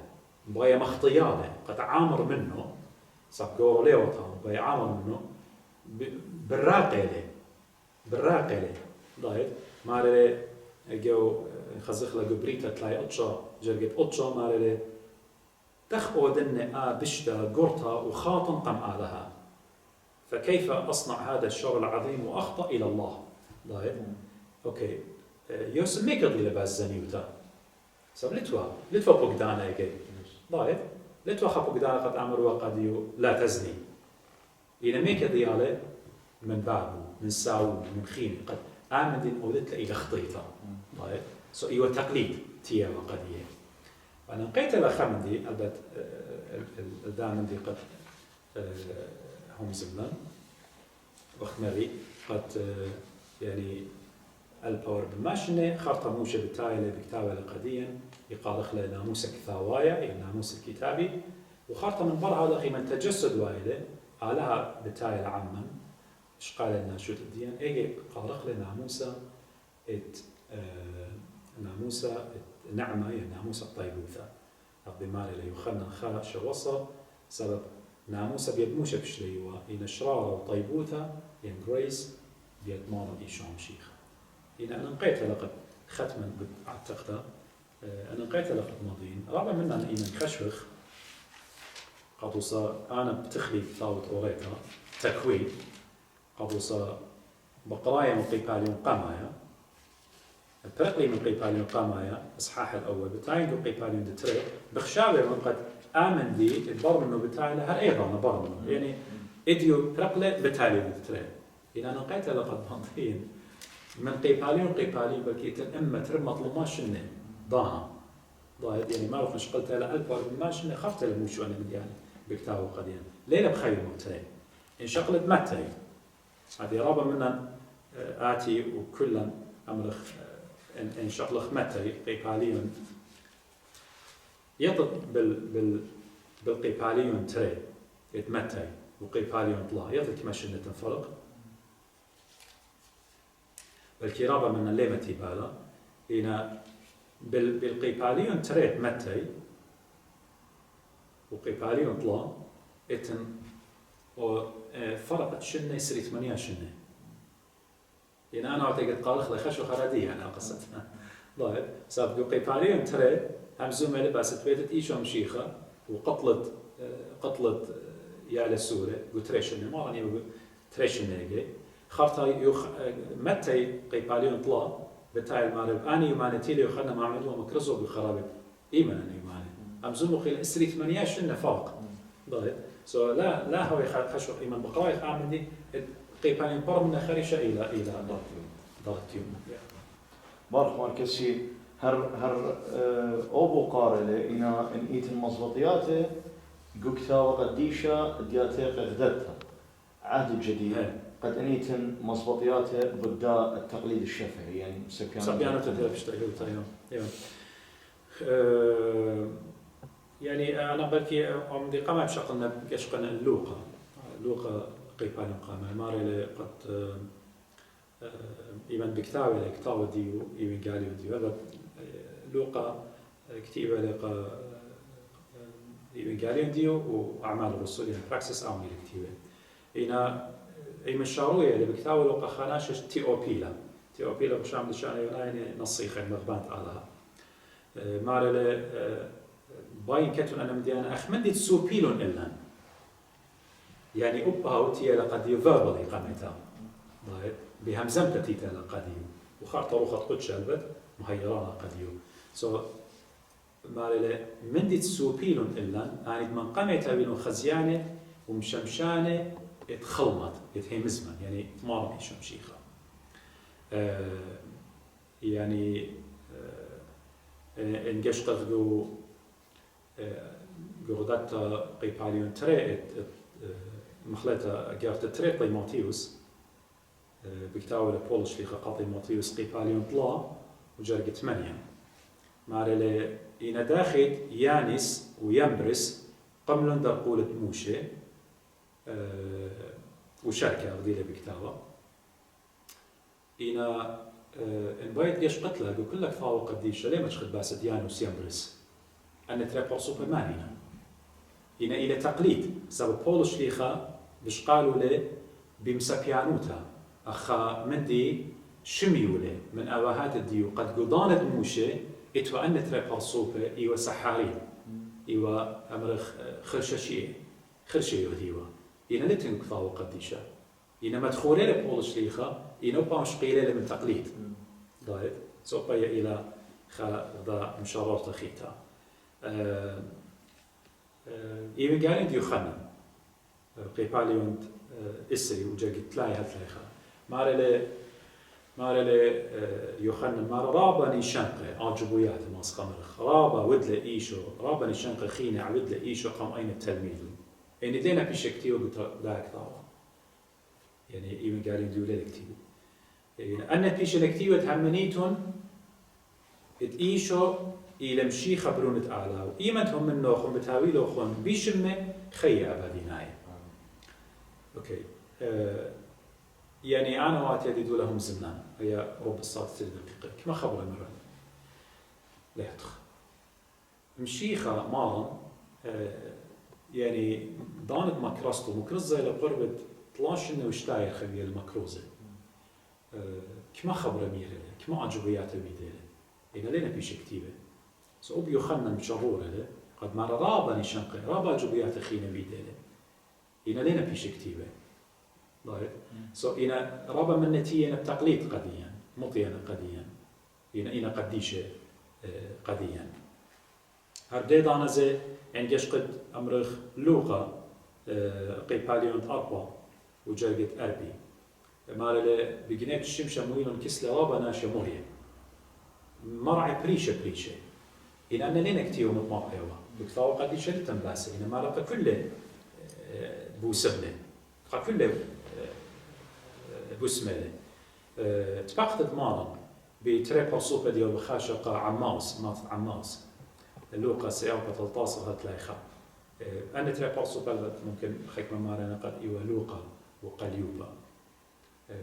بغاية مخطيانه قد عامر منه صاب قورو ليه وطان بغاية عامر منه بالراقي له ضايد مالي جو خزخ له قبريتا تلاي أطشا جرقت أطشا مالي تخبو دنة بشتا قرطة وخاطن قم آلها فكيف أصنع هذا الشر العظيم وأخطأ إلى الله ضايد أوكي يوسف ميك يضي لباس زنيوتا سب لتوا بقدانا يجي ضايد لتوا خا بقدانا قد أمروا قد لا تزني إذا ميك يضي عليه من بابه من ساو من خيني قد آمن دين أودت إلى خطيطة ضايد سو إيوه تقليد تيا وقديه أنا لقيت الأخمدي البت الدامندي قد هم زمن وقت مري قد يعني الباور بماشنة خرطة موشة بتاعي بكتابة لقديا يقارخ لناموس كثاوايا يعني ناموس الكتابي وخرطة من برا هذا قيمة تجسد وايدة علىها بتاعي العمم إيش قال لنا شو تدين إيجي قارخ لناموسة ناموسة نعمة يعني ناموسة طيبوثة أقضي مالي ليخلنا خلا شو وصل سبب ناموسة بيدموشة بشليوا إن شرارة وطيبوثة يعني جريس بيدمارا إيشام شيخة إن أنا نقيت لقد ختما أعتقد أنا نقيت لقد ماضين رابع منا أن إيمان خشوخ قدوسا أنا بتخلي ثاوت أوريتا تكوين قدوسا بقرايا من قيباليون قامايا الترقلي من قيباليون قامايا إصحاح الأول بتاعين دو قيباليون دتري بخشاوي من قد آمن دي البر منه بتاعي لها أيضا بر منه يعني إديو ترقلة بتاعي دتري إن أنا نقيت لقد ماضين من قيباليون بلكي الأمة ترم مطلوما شنة ضاها ضايد يعني ما بخش قلت لها أكبر ما شنة خفت الموشو أنا يعني بكتابه قديم ليلة بخير مبتلي إن شغلت متى هذه رابع منا آتي وكلا أمرخ إن شغلت متى قيباليون يطب بالقيباليون تري يتمتى وقيباليون طلع يطب كما شنة تنفرق بلكي رابع منا ليه متي بالا هنا بالقيباليون تريت متى وقيباليون طلع اتن وفرقت شنة يصير 8 شنة هنا أنا أعتقد قالخ لخشو خردية أنا قصتها ضايد سابقو قيباليون تريت هم زومة لباس تبيتت إيشو مشيخة قتلت يا لسورة وتريشنة ما راني تريشنة يجي خرطة متى قيباليون طلع بتاع المعرب أنا يمانتي لي وخلنا معمدوا مكرزوا بخرابة إيمان يماني أمزومو خيل إسري 8 شنة فوق ضايد سو لا هو خشوق إيمان بقراية عامل دي قيباليون بر من خريشة إلى ضغطيوم بارك ماركسي هر أبو قارلة إن إيت المضبطيات قكتا وقديشة دياتيق غدتها عهد الجديد قد أنيتن مضبطيات ضد التقليد الشافعي يعني سبيانة تدري يعني أنا بلكي عمدي قامة بشغلنا بشغلنا اللوقا قيبان قامة ماري قد إيمان بكتابة لكتابة ديو إيمان قاليو ديو هذا لوقا كتيبة لقى إيمان قاليو ديو وأعمال الرسول يعني براكسس أعمال كتيبة هنا أي مشاروية اللي بكتابة لوقا خاناشش تيوبيلا بشام لشان يوناني نصيخة مغبانت علىها ماري باين كتون أنا مديانا أخمدت سوبيلون إلان يعني أبها وتيا لقد يفابلي قامتها ضايد بهمزمة تيتا قديو وخارطة روخة قدش البت مهيرانا قديو سو مالله من دي تسوبيلون إلا يعني من قمة تابيلون خزيانة ومشمشانة اتخلمت يتهمزمن يعني مارمي شمشيخة يعني إن قشت جو جودتا قيباليون تري مخلطة جارت تري قيماتيوس بكتاوي لبولش ليخا قاطي ماتيوس قيباليون طلا وجرق 8 مارلي إن داخل يانس ويمبرس قملون در قولة موشي وشاركة غديلة بكتابة إن بايد جيش قتلها يقول لك فاو قديشة ليه ما تشخد باسد يانوس يمبرس أن تريبر سوبر مانينا إن إلى تقليد سبب بولش ليخا بش قالوا لي بمسابيانوتا أخا مندي شميولي من أواهات الديو قد قضانت موشي إتوا أن تريبر سوبر إيوا سحارين إيوا أمرخ خرششي يهديوا إن لتنك فاو قديشة إن مدخولي لبولش ليخا إنه باش قيلة من تقليد ضايد سوبا إلى ذا مشارور تخيتا إيوه قالين ديو خنن قيباليون إسري وجاقت تلاي هتلايخا مارلي يوخنن مار رابا نيشانقه عجبويات ماس قمرخ رابا ودل إيشو رابا نيشانقه خينع ودل إيشو قام أين التلميذ يعني دينا بيشكتيو قلت داك طاوة يعني إيوه قالين ديو للكتيو يعني أن بيش الكتيو تهمنيتون إيشو إلى مشي خبرون تعالى إيمتهم من نوخهم بتاويلو خون بيشمه خي أبدي ناي أوكي يعني أنا وقت يديدوا لهم زمنان هي رب الصلاة 3 دقيقة كما خبر مرة لا يدخل مشيخة مارن يعني دانت مكرستو مكرزة إلى قربة 12 وشتاير خبير المكروزة كما خبر ميرة كما عجبيات بيديله إذا لنا بيش كتيبة سو بيخنن مشهور هذا قد مر رابا نشنقه رابا جبيات خينا بيدله إنا لنا بيش كتيبة ضايد سو إنا رابا من نتيجة التقليد قديا مطينا قديا إنا قديشة قديا هرديد أنا زي عنديش قد أمرخ لوقا قيباليون أربا وجرقت أربي مال بجنات الشمشة مويلون كسل رابا ناشا مريم مرعي بريشة إن أنا لين كتير مطمئنة بكتاو قد يشرت تنباسة إن ما لقى كله بوسبلة قا كله بوسملة تبقت مارا بتريبر سوبر ديال بخاشقة عماس مات عماس اللوقا سياق 13 هتلاقيها أنا تريبر سوبر ممكن حكمة مارا قد إيوه لوقا وقليوبا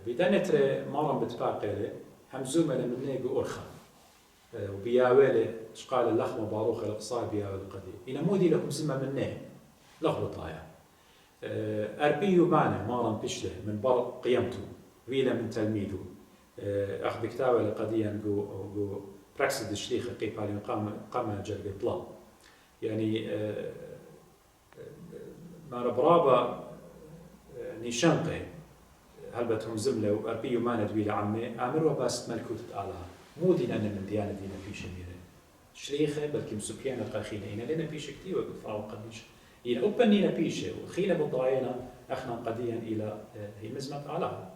بدنا تري مارا بتباقي همزومة من نيجو أرخا وبياوله شقال اللخمة باروخة القصاي بياوله قديم إن مودي لهم سمة منه لخبطايا أربيو معنا مارن بيشله من بر قيمته ويلا من تلميذه أخذ كتابه لقديا جو براكس الشليخ قيبالي قام جرب طلاب يعني مار برابا نيشانقه هلبتهم زمله وأربيو معنا دويل عمي أمروا بس ملكوت آلها مودي لأن من ديانة دينا بيش ميرة شليخة بلكي مسوبيانا قاخينا إنا لنا بيش كتير وقفاو قديش إنا أبنينا بيشة وخينا بالضعينا أخنا قديا إلى هي مزمت على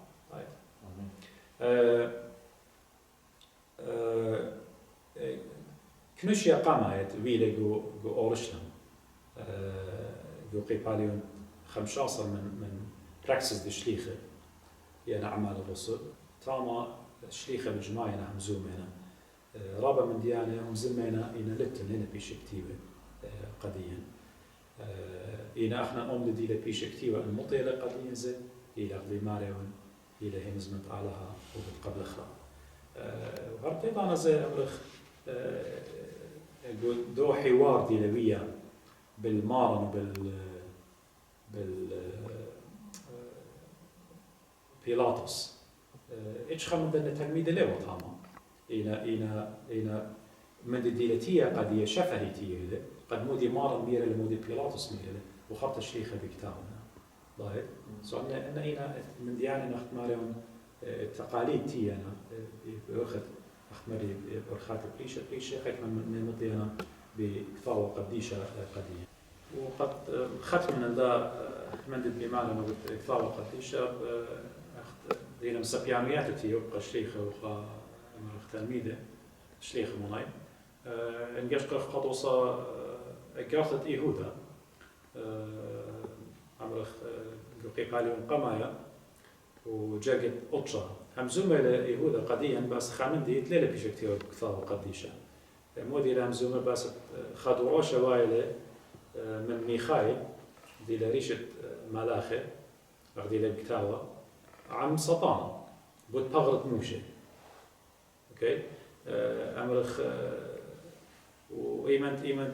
كنوشيا قامت ويلا جو أورشلم جو قيباليون 15 من براكسس دي شليخة يعني أعمال الرسل تاما شليخة بالجماعة همزومنا رابع من ديانة همزمنا إن لتن لنا بيش كتيبة قديا إن إحنا أم لدي لبيش كتيبة المطيلة قديا زي إلى قدي ماريون إلى همزمت علىها وبتقبل أخرى وهرتيب أنا زي أمرخ دو حوار ديلوية بالمارن بيلاطس إيش خم بدنا تلميذ له وطعمه إنا من الديلتية قد يشفهيتية قد مودي مارن ميرة لمودي بيلاطس ميرة وخرط الشيخة بكتابنا ضايد سو أن إنا من ديانة نخت ماريون التقاليد تي أنا بأخذ أخمري برخات بريشة خيك من مضينا بكفاوة قديشة قدية وقد خدت من ذا مندد بمعنى إنه كفاوة قديشة دينا مسبيانيات تي يبقى شريخة وقا تلميذة شريخ مناي إنجاش قطوصة قاصت يهودا عمرخ قالوا قمايا وجاقت أطشا هم زملاء يهودا قديا بس خامن دي تليل بيش كتير كفاوة قديشة مودي لهم زملاء بس خدوا عشا وايلة من ميخائيل دي لريشة ملاخة أخدي لبكتاوة عم سطان بود بغرط موشة اوكي امرخ وايمنت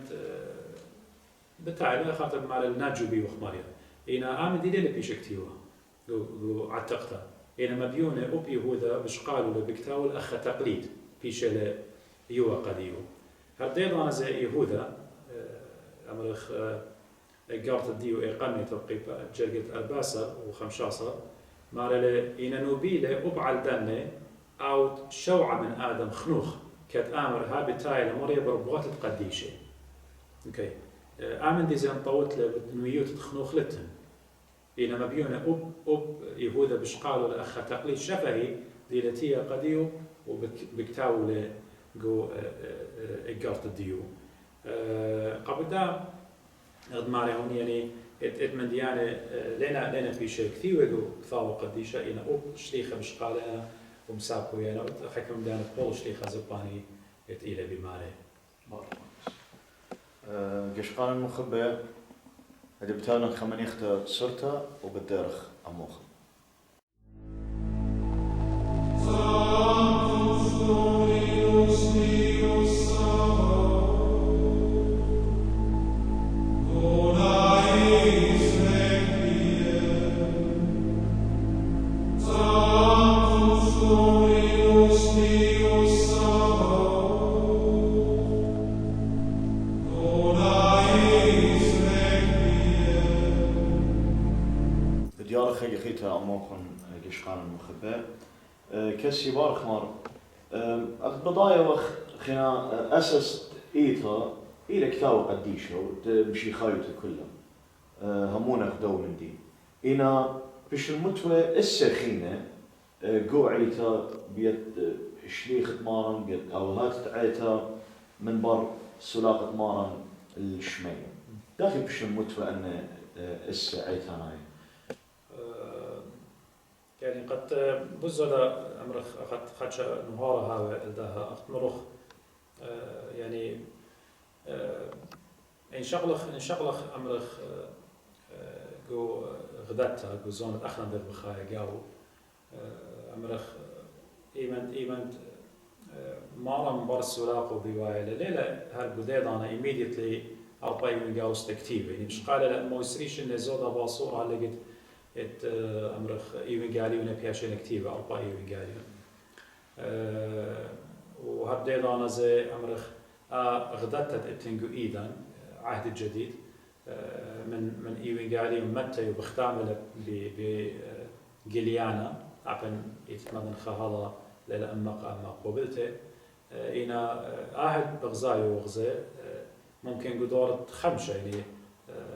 بالتالي خاطر مع الناجوبي وخماريا انا امن دي اللي بيش كتيوا لو عتقتا انا مبيونه اوب يهودا باش قالوا لبكتاو الاخ تقليد بيش يوا قديو هرديد انا زي يهودا امرخ قارت ديو اقامه توقيت جرقت الباسر وخمشاصر مارله إن نوبيله أبعل دنه أو شوعة من آدم خنوخ كت آمر ها بتاعي لمريا بربوات القديشة. أوكي. آمن دي زين طوت لبنويوت خنوخ لتن. إنما بيونا أب يهودا بشقالوا لأخ تقليد شفهي دي لتيا قديو وبكتاو لجو إجارة الديو. قبل دا أضماري هون يعني اتمن ديانة لنا في شيء كثير ويقول كفاوة قديشة إن أوب شليخة بشقالها ومساكو يعني حكم ديانة بول شليخة زباني إلى بماري. قشقان المخبئ هذا بتاعنا خمانيخته صرته وبالدرخ أموخ. قشقان المخبئ كسي بارخ مار بضايا وخ خنا أسس إيتا إلى كتاو قديشة بشي خايته كله همونا خدو من دي إنا بش المتوى السخينة جو عيتا بيت شليخ مارن بيت أوهات تعيتا من بر سلاقة مارن الشمية داخل بش المتوى أن عيتا ناي يعني قد بزل أمرخ أخذ خدشة نهارها هذا أخذ مرخ يعني إن شغلخ أمرخ جو غداتها جو زون أخنا در بخايا جاو أمرخ إيمن مارم برس ولاقو بيوايله ليلة هالبداية أنا immediately أربعي من جاو استكتيب يعني مش قال لا ما يصيرش إن زودا باصورة اللي قد أمرخ إيوانجالي ونبياشين كتيبة أربعة إيوانجالي وهبدأ أنا زي أمرخ غدتت اتنجو إيدان عهد الجديد من إيوانجالي ومتى وبختامل بجليانا عفن يتمنى خهذا للأما قبلته إنا عهد بغزاي وغزي ممكن قدورة خمسة يعني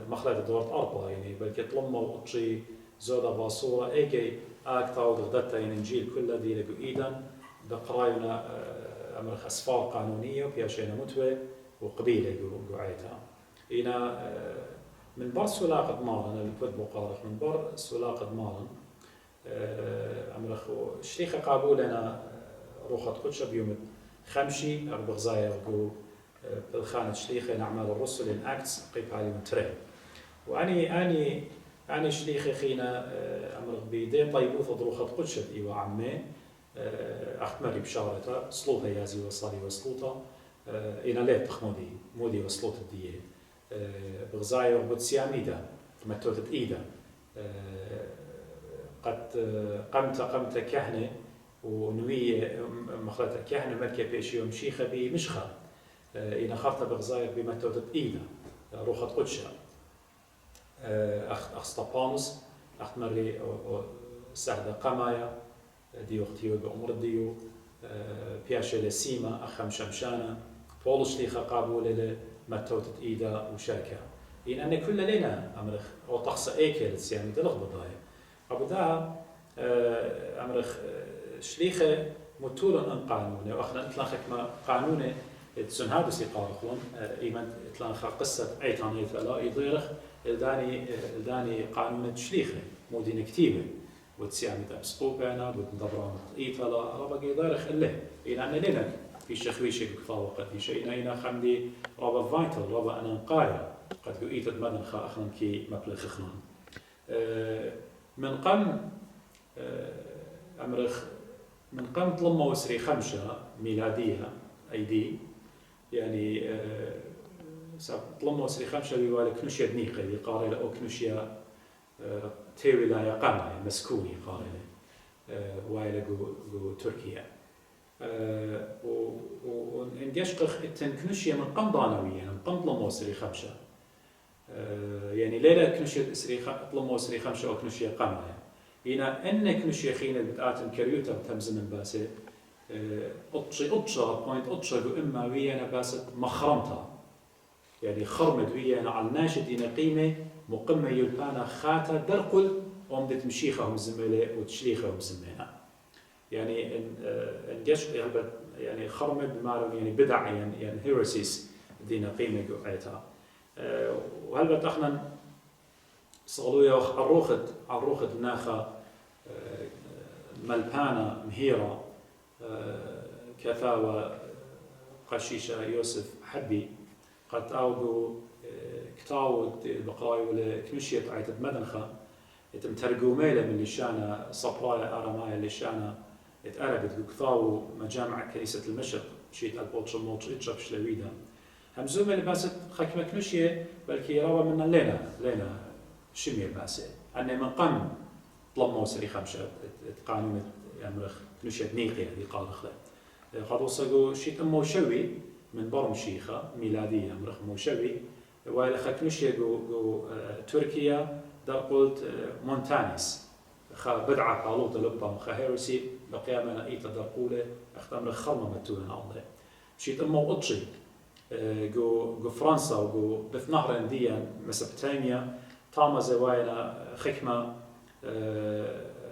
مخلط دورة أربعة يعني بلكي طلما وقشي زودا باصورة ايجي اكتاو غدتا الانجيل كله دي لقو ايدان بقراينا امرخ اسفار قانونيه وبياشينا متوى وقبيله جو عيتها انا من بر سلاقه مارن الكود بقارخ من بر سلاقه مارن امرخ الشيخ قابولنا روخت قدش بيوم خمشي بغزايا جو بالخانه الشيخ اعمال الرسل ان اكتس قيب علي مترين أنا شليخي خينا أمر بيدين طيبوث ضروخة قدشت إيوا عمي أختمري بشارته صلوتها يازي وصالي وصلوتها إنا ليه تخمودي مودي وصلوت الدية بغزايا وبتسياميدا متوتت إيدا قد قمت كهنة ونوية مخلطة كهنة مركب بيشي ومشيخة بمشخة إنا خرطة بغزايا بمتوتت إيدا روخة قدشة أخ ستابانوس أخ مري سهدة قمايا ديو اختيو بأمر ديو بياشة لسيما أخم شمشانة بولش ليخا قابولة لمتوتة إيدا وشاكا إن أن كل لنا أمرخ أو طقس إيكل يعني دلغ بضايا أبو دا أمرخ شليخة متولن أن قانون وأخنا إطلاق ما قانون تسنهادو سي قارخون إيمان إطلاق قصة أيتان يثلا يضيرخ الداني قانون تشليخة مودين كتيبة وتسيامي تأسقوبانا بتدبران إيثلا ربا يضيرخ إله إن أن لنا في شخويشة كفاوة في شيء إنا خمدي ربا فايتل ربا أنا نقايا قد يؤيتد مدن خا أخنا كي مبلغ خخنان من قم أمرخ من قم طلما وسري 5 ميلادية أيدي يعني طلما وسري 5 بيوالي كنوشيا دنيقة دي قارئة أو كنوشيا تيوي لا يقام مسكوني قارئة وايلة جو تركيا وإنجاشقخ التنكنوشيا من قم ضانوية من قم طلما وسري 5 يعني ليلة كنوشيا طلما وسري 5 أو كنوشيا قامة هنا أن كنوشيا خينا بتآتم كريوتا بتمزن من باسه أطشا بوينت أطشا إما ويانا باسه مخرمتا يعني خرمت ويانا على ناشد دينا قيمة مقمة يلبانا خاتا درقل ومدت مشيخهم زميلة وتشليخهم زمينا يعني إن جش يعني خرمت بمعنى يعني بدع يعني هيرسيس دينا قيمة قعتها وهل بتأخنا صغلويا عروخت ناخا ملبانا مهيرة كثاوة قشيشة يوسف حبي قد أوجو كتاو بقراي ولا كنشية عيت مدنخة يتم ترجمة من لشانة صبرايا أرمايا لشانة اتقربت كتاو مجامع كنيسة المشرق شيت البوتش موتش إتشاف شلويدا هم زوم اللي بس خكمة كنشية بلكي روا منا لنا شمير باسه أن من قم طلب موسري 5 قانون أمرخ كنشية نيقية دي قارخلة قد وصلوا شيء موشوي من برم شيخة ميلادية أمرخ موشوي وإلى خكنشية جو تركيا دا قلت مونتانيس خا بدعة قالوت لبام خهيرسي بقيامنا إيتا درقولة أختم خرمة متونا الله شيء موقتشي جو فرنسا وجو بثنهر انديا مسبوتاميا تاما زواينا خكمة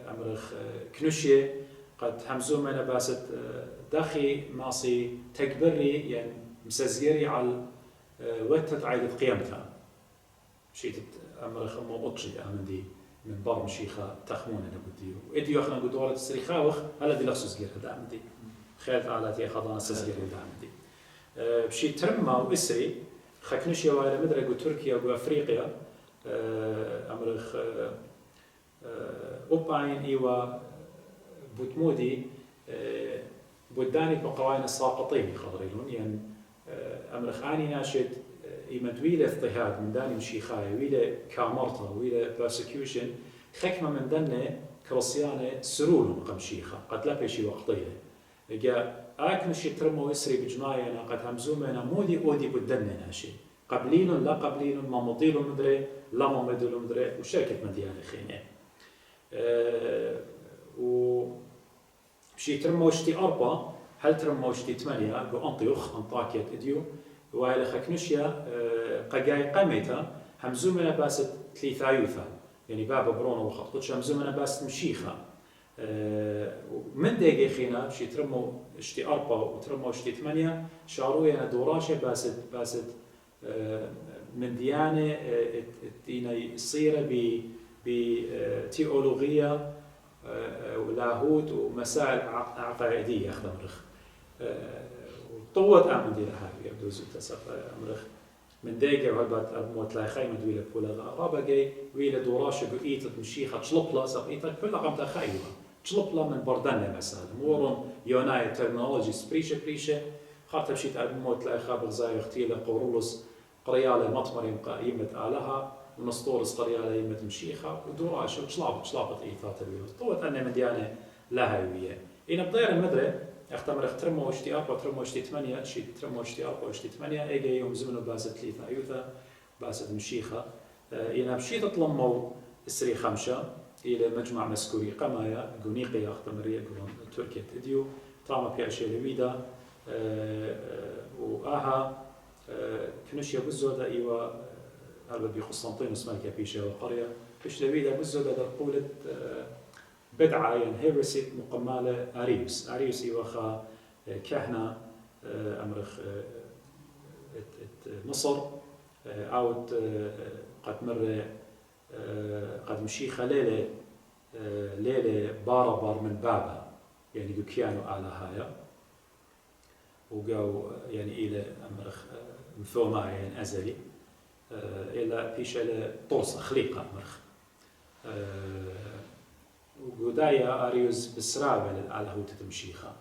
أمرخ كنوشية قد همزومنا باست داخي ماسي تكبري يعني مسزيري على وقت عيد قيامتها شيء أمرخ موقتشي أمندي من بار مشيخة تخمون أنا بديو إديو أخنا قدورة السريخاوخ هلا دي لخصوص غير هذا أمدي خيرت على تي خضان سزير هذا أمدي بشي ترمى وإسري خكنوشيا وإلى مدرج وتركيا وأفريقيا أمرخ أوباين إيوا بوتمودي بوداني بقوائن الساقطين خضريلون يعني أمرخ آني ناشد إيمد ويلة اضطهاد من داني مشيخاي ويلة كامرطة ويلة persecution خكمة من دنة كرسيانة سرول قمشيخة قد لا بيشي وقتيها جاء أكنشي ترمو يسري بجماعنا قد همزومنا مودي أودي بدنا ناشي قبلين لا قبلين ما مضيل مدري لا ما مديل مدري وشركة مديانة خينة وشي ترموشتي 4 هل ترموشتي 8 جو أنطاكية إديو وإلى خكنشيا قجاي قميتا همزومنا باست 3 يعني بابا برونو وخط قدش همزومنا باست مشيخة من دقيقة خينا شي ترمو اشتي 4 وترمو اشتي 8 شعروي أنا دوراشة باست من ديانة دينا يصير بتيولوجية ولاهوت ومسائل عقائدية أخذ أمرخ وطوت أمن دي لها يبدو زوت أسف أمرخ من دقيقة وهلبات أبموت لا خيمة دويلة بولا رابا جاي ويلا دوراشة قوئيتت مشيخة تشلبلا سقيتت كلها قمت أخيوة تشلبلا من بردنة مثلا مورون يوناي تكنولوجي بريشة خاطر بشيت أبموت لا خابر زي اختيلة قورولوس قريالة مطمرين قائمة آلها ونسطورس قريالة يمة مشيخة ودوراشة وشلابت إيثات الويوت طوت أنا مديانة لها ويا إن بضير المدري اختمر ترمو اشتي 4 ترمو اشتي 8 شي ترمو اشتي 4 اشتي 8 اجي يوم زمنو باست 3 ايوثا باست مشيخة إن بشيت تلمو السري 5 إلى مجمع مسكوري قمايا جونيقيا اختمرية جون تركيا تديو طعم بيعشي لويدا وآها كنشيا بزودة إيوا هذا بقسطنطين اسمها كبيشة وقرية فيش لويدا بزودة قولت بدعة يعني هيرسيت مقمالة أريوس إيوا خا كهنة أمرخ مصر أوت قد مر قد مشيخة ليلة بار من بابا يعني كانوا على هايا وقاو يعني إلى أمرخ مثوما يعني أزلي إلى بيشة طوس خليقة أمرخ وقدايا أريوز بسرابة على هو تتمشيخة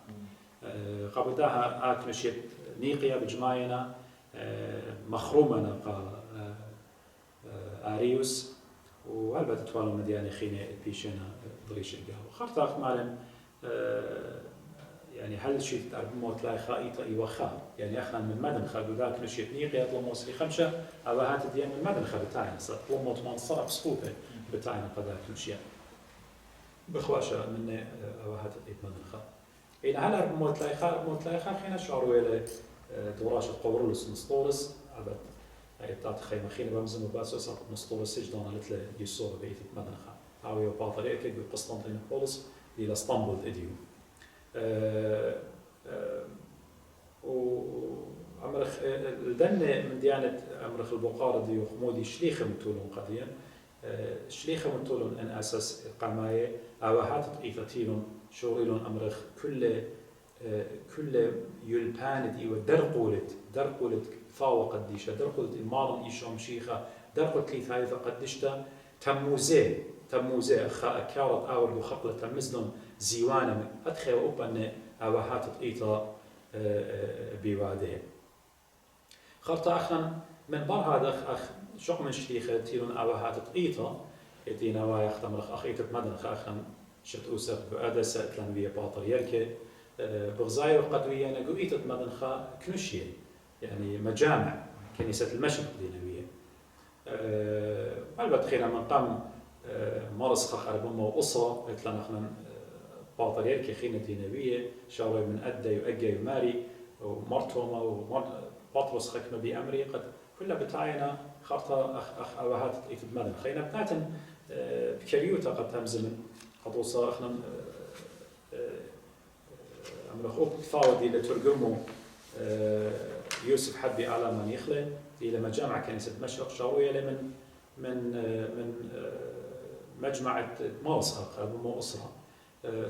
قبلتها أكنشيت نيقيا بجماينا مخرومنا أريوس وهلبت توالو مدياني خيني بيشنا ضريش القهوة خرطاق مالن يعني هل شيء تعرف موت لا خائطة إيوخا يعني أخنا من مدن خا ذاك نشيت نيقيا طلب موسري خمسة أو هات ديان من مدن خا بتاعنا صار طلب موت منصرة بسقوطة بتاعنا قداك نشيا بخواشة من أو هات مدن خا إن هلا موت لا خا خينا شعروا إلى دوراشة قورلس مسطولس عبد هاي بتاعت خيمة خينا بمزن وباسو صار مسطولس سجدان على له يسوع بيت مدن خا أو يوباطرية كده بقسطنطينوبولس إلى اسطنبول إديو وعمرخ الدنة من ديانة عمرخ البقارة ديو خمودي شليخة من تولون قديا شليخة من تولون أن أساس قماية أو هاتت إيثاتيلون شوريلون أمرخ كل يلباند إيو درقولت فاوة قديشة درقولت إمارن إيشام شيخة درقولت لي ثالثة قدشتا تموزي أخا أكارت أول بخقلة تمزدن زيوانا أدخل أن أوهات إيطا بواده خرطة أخنا من بار هذا أخ شق من شليخة تيرون أوهات إيطا يدينا ويختمر أخيطة مدن أخنا شت أوسف بأدسة تلانبية باطر يركي بغزاير قدوية نقو إيطة مدن خا كنشية يعني مجامع كنيسة المشرق دينوية البته خير من قام مارس خخر بما وأصة إتلا نحن باطر يركي خينة دينوية شاوي من أدى يؤجى يماري ومرتوما وبطرس خكمة بأمري قد كلها بتاعنا خرطة أخ أوهات إيتد مدن خينا بتاعتن بكريوتا قد تمزمن قد وصا أخنا أمر خوب فاودي لترجمه يوسف حبي على من يخلى إلى مجامع كنيسة مشرق شاوية من مجمع مارس قرب مو أسرة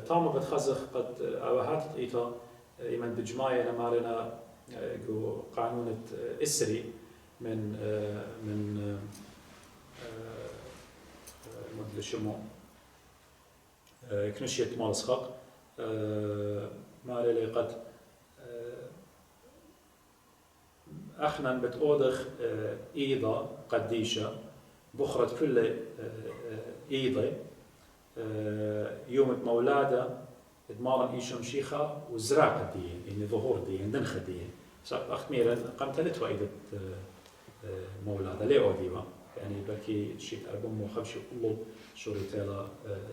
تام بتخزخ قد أوهات إيتا من بجماعة لمارنا جو قانون إسري من مدل شمو كنشية مارس خاق ماري قد أخنا بتأودخ إيضا قديشة بخرت كل إيضا يوم مولادة إدمارا إيشم شيخة وزراعة دي يعني ظهور دي عندن خدية أخميرا قمت لتوائدة مولادة ليه أوديوا يعني بلكي شيء أربم وخبشي كله شوريتالا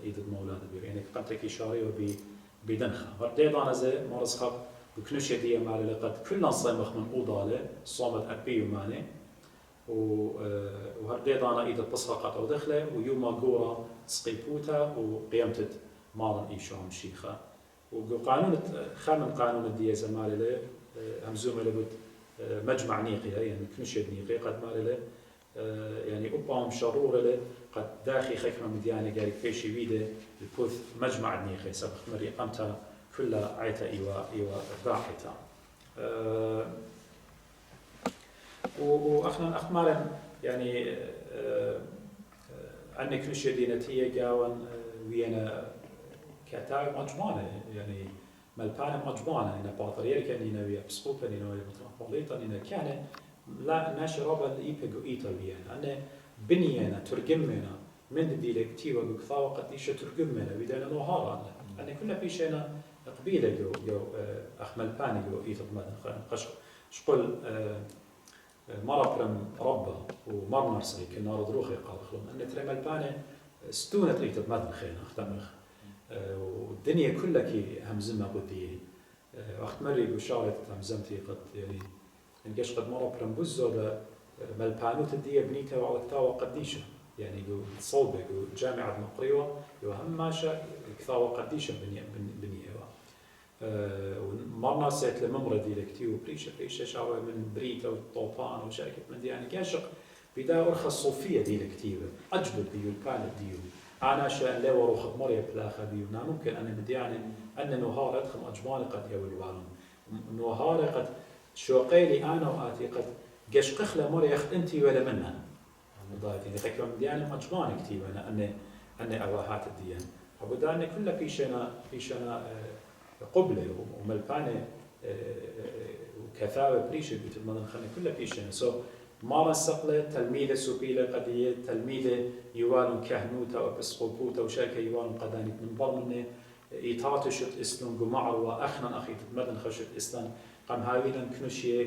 إيدة مولادة بي يعني قمت كي شاري بدنخة ورديض أنا زي مارس خب بكنشة دي معلي لقد كلنا صيمخ من أوضالة صامت أبي وماني وهرديض أنا إيدة بصرقة أو دخلة ويوم قورة سقيبوتا وقيمتت مالا إيشام شيخة وقانون خامن قانون الديازة مالي له همزوم لبد مجمع نيقيا يعني كنشة نيقيا قد مالي له يعني أبام شرورة له قد داخي خيكمة مديانة قاري فيشي ويدة البوث مجمع النيقيا سبق مري قمتها كلها عيتا إيوا باحتا وأخنا أخمالا يعني أن كنشة دينتية قاون ويانا كتاب مجموعة يعني ملبانة مجموعة إن باطرير كان ينوي بسقوطا ينوي مطرحوليتا إن كان لا ناشي رابا إيبجو إيتا ويانا أن بنيانا ترجمنا من ديلكتيوا بكثاوة قديشة ترجمنا بدنا نوهارا أن كل بيشنا قبيلة جو أخمل باني جو إيتا بمدن شقول مرة برم ربا ومرمرسي كنا ردروخي قال خلون أن ترمل باني ستونة إيتب مدن خينا اختمخ والدنيا كلها كي همزمة قديه وقت مري بشارة همزمتي قد يعني نقش قد مرة برمبوزو ملبانوت الدية بنيتها وعلى كتاوة قديشة يعني صوبة جامعة مقريوة وهم ماشا كتاوة قديشة بنية ومرنا سيت لممردي لكتيو بريشة شاوة من بريتا وطوفان وشركة من دي يعني قاشق بداية أرخص صوفية دي لكتيبة أجبد ديو البانت ديو أنا شاء لا وروخ مريا بلاخة ديو ممكن أن مديعني أن نهار أدخل أجباني قد يولي والون نهار قد شوقيلي أنا وآتي قد قشقخ لمريا أخت أنتي ولا منها ضايتي تكلم مديعني أجباني كتيبة أن أواهات الديان أبو داني كلها فيشنا قبلة وملبانة وكثافة بريشة بتمنى خلنا كلها فيشنا مارا سقلة تلميذة سبيلة قدية تلميذة يوالون كهنوتا وبسقوبوتا وشاكا يوالون قداني من ضمن إيطاتشت إسلام جمعر وأخنا أخي تتمدن خشت إسلام قام هاويلا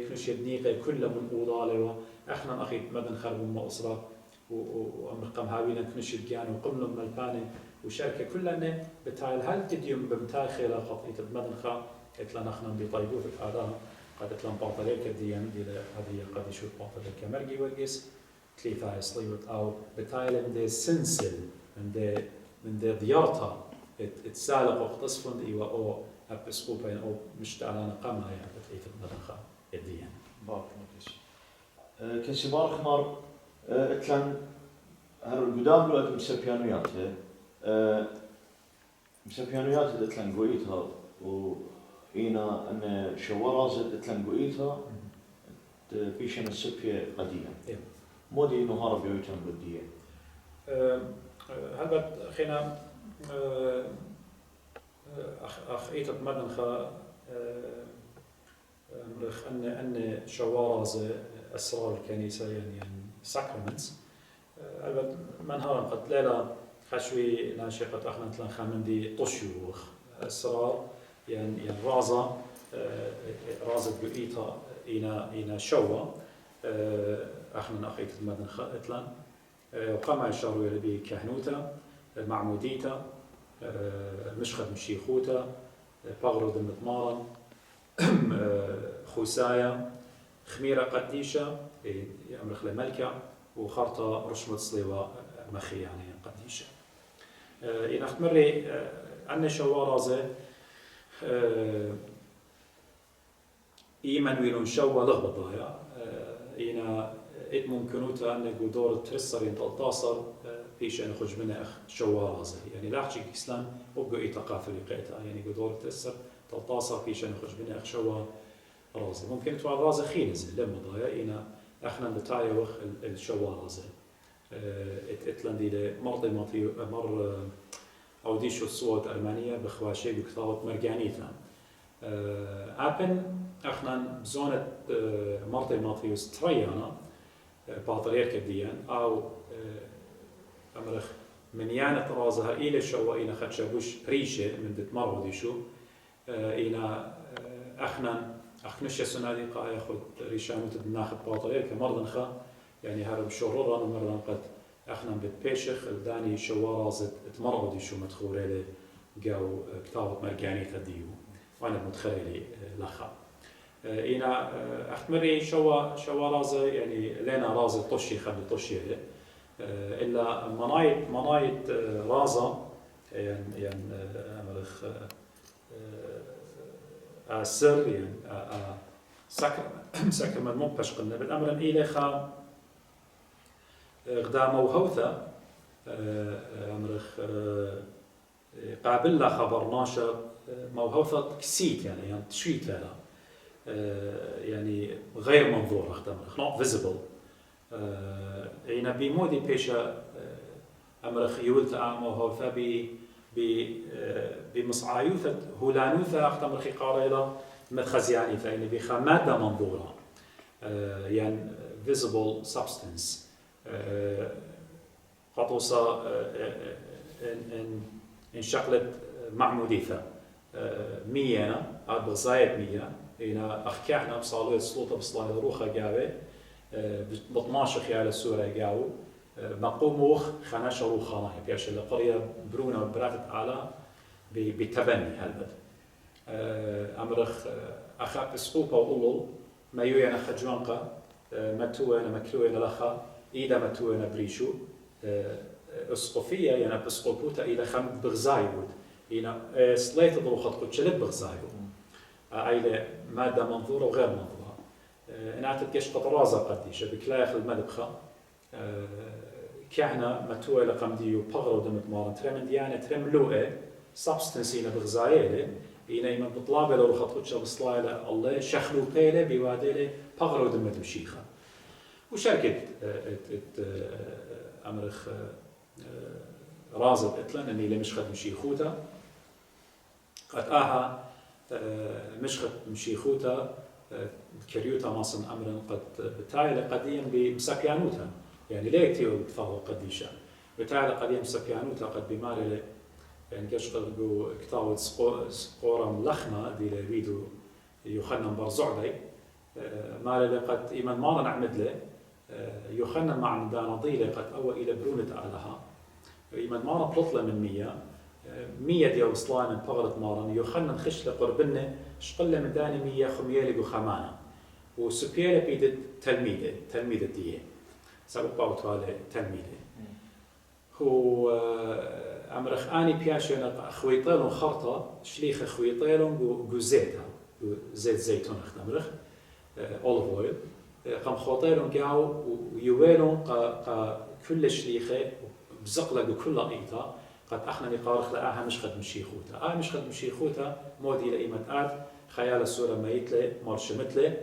كنشية دنيقة كل من أوضالة وأخنا أخي تتمدن خرب مؤصرة وأمر قام هاويلا كنشية جيان وقمنا ملباني وشاكا كلنا بتاعل هل تديم بمتاع خيلا خطي تتمدن خا إتلا نخنا بيطيبوث هذا قد تلام باطليك الديان دي هذه قد يشوف باطليك كمرجي ورجس تليفا يصليوت أو بتاعل من ده سنسل من ده ديارتا اتسالق وقتصفن إيوا أو أبسقوبين أو مش تعلان قامها يعني بتليفا مدنخا الديان. بارك الله كسبار خمار اتلان هالقدام لو مسبيانويات مسبيانويات اتلان قويتها و هنا أن شوارز اتلنقويتها بيشن السبية قديمة. مودي نهار بيوتهم بدية. هذا خينا أخ إيتت مدن خا مرخ أن شوارز أسرار الكنيسة يعني ساكرمنتس. هذا منهار قد لا خشوي ناشقة أخنا تلان خامندي طشيوخ أسرار يعني رازة بيئتا إنا شوا أخنا أخيت المدن إتلان وقام يشاروا يلبي كهنوتا معموديتا مشخد مشيخوتا بغرد المطمارا خوسايا خميرة قديشة أمرخ الملكة وخرطة رشمة صليوة مخي يعني قديشة إن أختمري أن شوا رازة إيمان ويلون شوا لغبطايا إنا إد ممكنوتا أن قدور ترسر ينتلطاصر فيش أن خج منها أخ شوا رازة يعني لا أحكي إسلام وبقى إتقاف لقيتها يعني قدور ترسر تلطاصر فيش أن خج منها أخ شوا رازة ممكن توا رازة خينز لما ضايا إنا أخنا بتاعي وخ الشوا رازة إتلندي لمرضي مر أوديشو الصوت ألمانية بخواشي بكتابة مرجانيتا أبن أخنا بزونة مرضي ماطيوس تريانا باطريرك الديان أو أمرخ من يانة رازها إلى شو إلى خدشبوش ريشة من دت مرة وديشو إلى أخنش السنادي قا ياخد ريشانوت بناخد باطريرك مرضن خا يعني هرب شرورا ومرضن قد احنا بتبيشخ الداني شوارز تمرض شو مدخوله له جو كتابة مرجانية ديو وانا متخيلي لخا انا احتمري شوارز يعني لنا راز طشي خد طشي الا منايت رازة يعني امرخ السر يعني سكر من مبش قلنا بالامر الى خا غدا موهوثة أمرخ قابل لا خبر ناشر موهوثة كسيت يعني تشويت لها يعني غير منظور أمرخ not visible يعني بمودي بيشا أمرخ يولت موهوثة بمصعايوثة هولانوثة أمرخ قاريلا متخزياني يعني بخمادة منظورة يعني visible substance قطوسة إن شقلت معموديثة مية بغزاية مية إنا أخكاحنا بصالوية سلطة بصلاة روخة جاوة بطماشخ على السورة جاو مقوموخ خناشرو خانايا بيش القرية برونا براتت على بتبني هالبد أمرخ أخا بسقوبة وأولو ما يوينا خجوانقا متوينا مكلوينا لخا إذا متوينا بريشو أسقفية يعني بسقوبوتا إذا خم بغزايبود إنا سليت ضروخات قدشلت بغزايبود عيلة مادة منظورة وغير منظورة إن عتت كش قطرازة قديشة بكلايخ المدبخة كهنا متوى لقمديو بغرو دمت مارن ترم ديانة ترم لوئة سبستنسينا بغزايلة إنا إما بطلابة لو خط قدشة بصلايلة الله شخلو بيلة بيواديلة بغرو دمت وشيخة وشركة أمرخ رازب إتلن أني لمشخد مشيخوتا قد آها مشخد مشيخوتا كريوتا ماصن أمرن قد بتاعي قديم بمسابيانوتا يعني ليه تيو تفاضل قديشة بتاعي قديم مسابيانوتا قد بماري يعني كاش قد كتاوة سقورة ملخمة دي لبيدو يخنن برزعبي ماري قد إيمان مارا نعمد له يخنن مع داناضيلة قد أول إلى برونة أعلها إيمان مارا بلطلة من 100 ديال وصلاة من بغرة مارن يخنن خش لقربنا شقلة من داني 100 خميالي وخمانة وسبيالة بيد تلميذة ديه سبب باوتوالي تلميذة هو أمرخ آني بياشينا خويطيلون خرطة شليخ خويطيلون وزيتها زيت زيتون أمرخ أوليف أويل قام خوطيلون قاو ويويلون كل شليخة بزقلة بكل إيتا قد احنا نقارخ لها مشخد مشيخوتا مشخد مشيخوتا مودي لإيمت خيال السورة ما يتلي مرشمتلي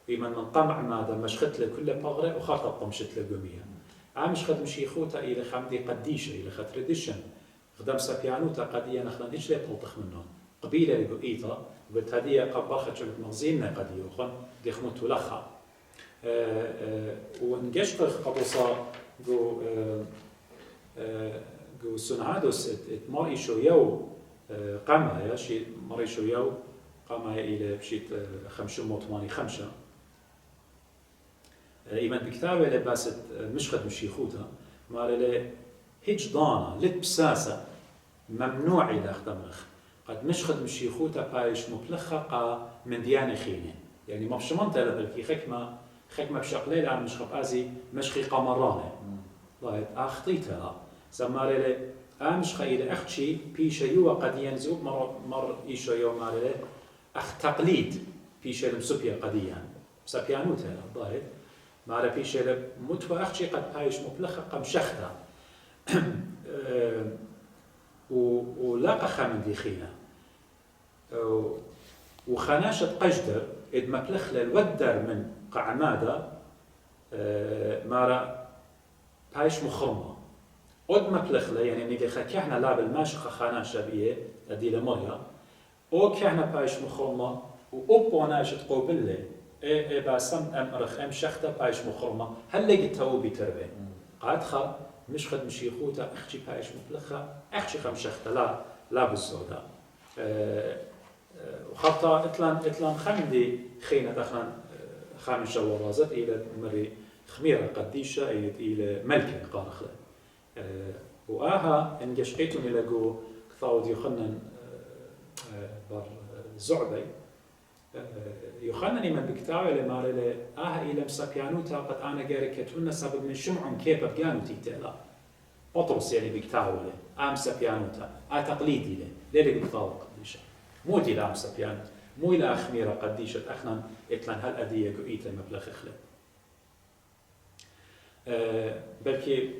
إيمن من قمع ماذا مشختلي كل بغرة وخاطب طمشتلي قمية مشخد مشيخوتا إلى خمدي قديشة إلى خطرديشن خدم سبيانوتا قدية نخلنديش لي بلطخ منهم قبيلة لقوئيتا وبالتالية قباخة شبت مغزيننا قدية وخن ديخمتو لخا ونجشقخ قبوصا جو سنعادوس ماري شو يو قامة يا شيء ماري شو يو قامة إلى بشيت 585 إيمان بكتابة لباست مشخد مشيخوتها ماري له هيج ضانا لت بساسة ممنوع إلى أخدمخ قد مشخد مشيخوتها بايش مبلخة من ديانة خينة يعني ما بشمنت هذا بالكي خكمة بشقليل عن مشخب آزي مشخي قمرانة لايت أخطيتها زماري له مش خير أختي بيش يوا قد ينزوب مر إيش يوم ماري له أخ تقليد بيش المسبيا قديان سبيانوتها ضايد ماري بيش متوا أختي قد بايش مبلخة قم شخته ولاقى خامن دي خينا وخناشة قجدر إد مبلخ للودر من قعمادة مارا بايش مخرمة قد مبلخ يعني نيجي خكيحنا لعب الماشخة خانا شبيه أدي لمريا أو كيحنا بايش مخرمة وأبو ناشط قوبلة باسم أمرخ شخته بايش مخرمة هل لقي توبي تربي قاد خا مش خد مشيخوتا أختي بايش مبلخة أختي خم شخته لا بالزودة وخطا إتلان خمدي خينة دخلن خامشة ورازت إلى مري خميرة قديشة إلى ملكة قارخلة وآها إن جشقيتون إلى جو كثاود يخنن بر زعبي يخنني من بكتاوي لماري آها إلى مسابيانوتا قد أنا جاركتون سبب من شمعهم كيف بجانوتي تلا بطرس يعني بكتاوي مسابيانوتا تقليدي ليه بكتاوي قديشة مو دي لا مسابيانوتا مو إلى خميرة قديشة أخنا إتلان هالأدية قويتة مبلغ خلق بلكي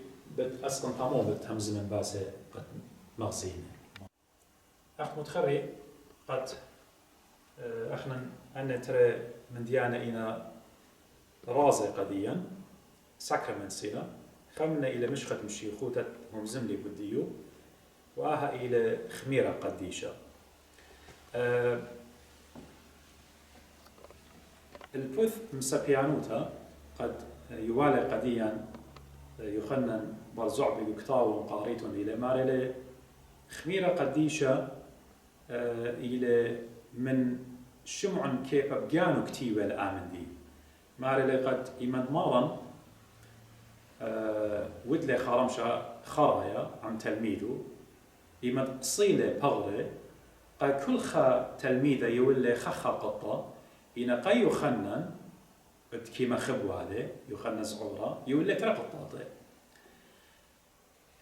أصلاً تمام بتهمز من باسه قد مغزين أخ متخري قد أخنا أن ترى من ديانة إنا رازة قديا سكر من سينا خمنا إلى مشخة مشيخوتة ممزم لي بديو وآها إلى خميرة قديشة البث مسابيانوتا قد يوالي قديا يخنن برزعبي بكتاو قاريتون إلى مارلي خميرة قديشة إلى من شمع كيف بجانو كتيبة الآمن دي مارلي قد إيمان مارن ودلي خرمشة خرايا عن تلميذه إما صيلة بغرة كل خا تلميذة يولي خخا قطة إنا قا يخنن كيما خبوا عليه يخنن زعورة يولي ترى قطاطة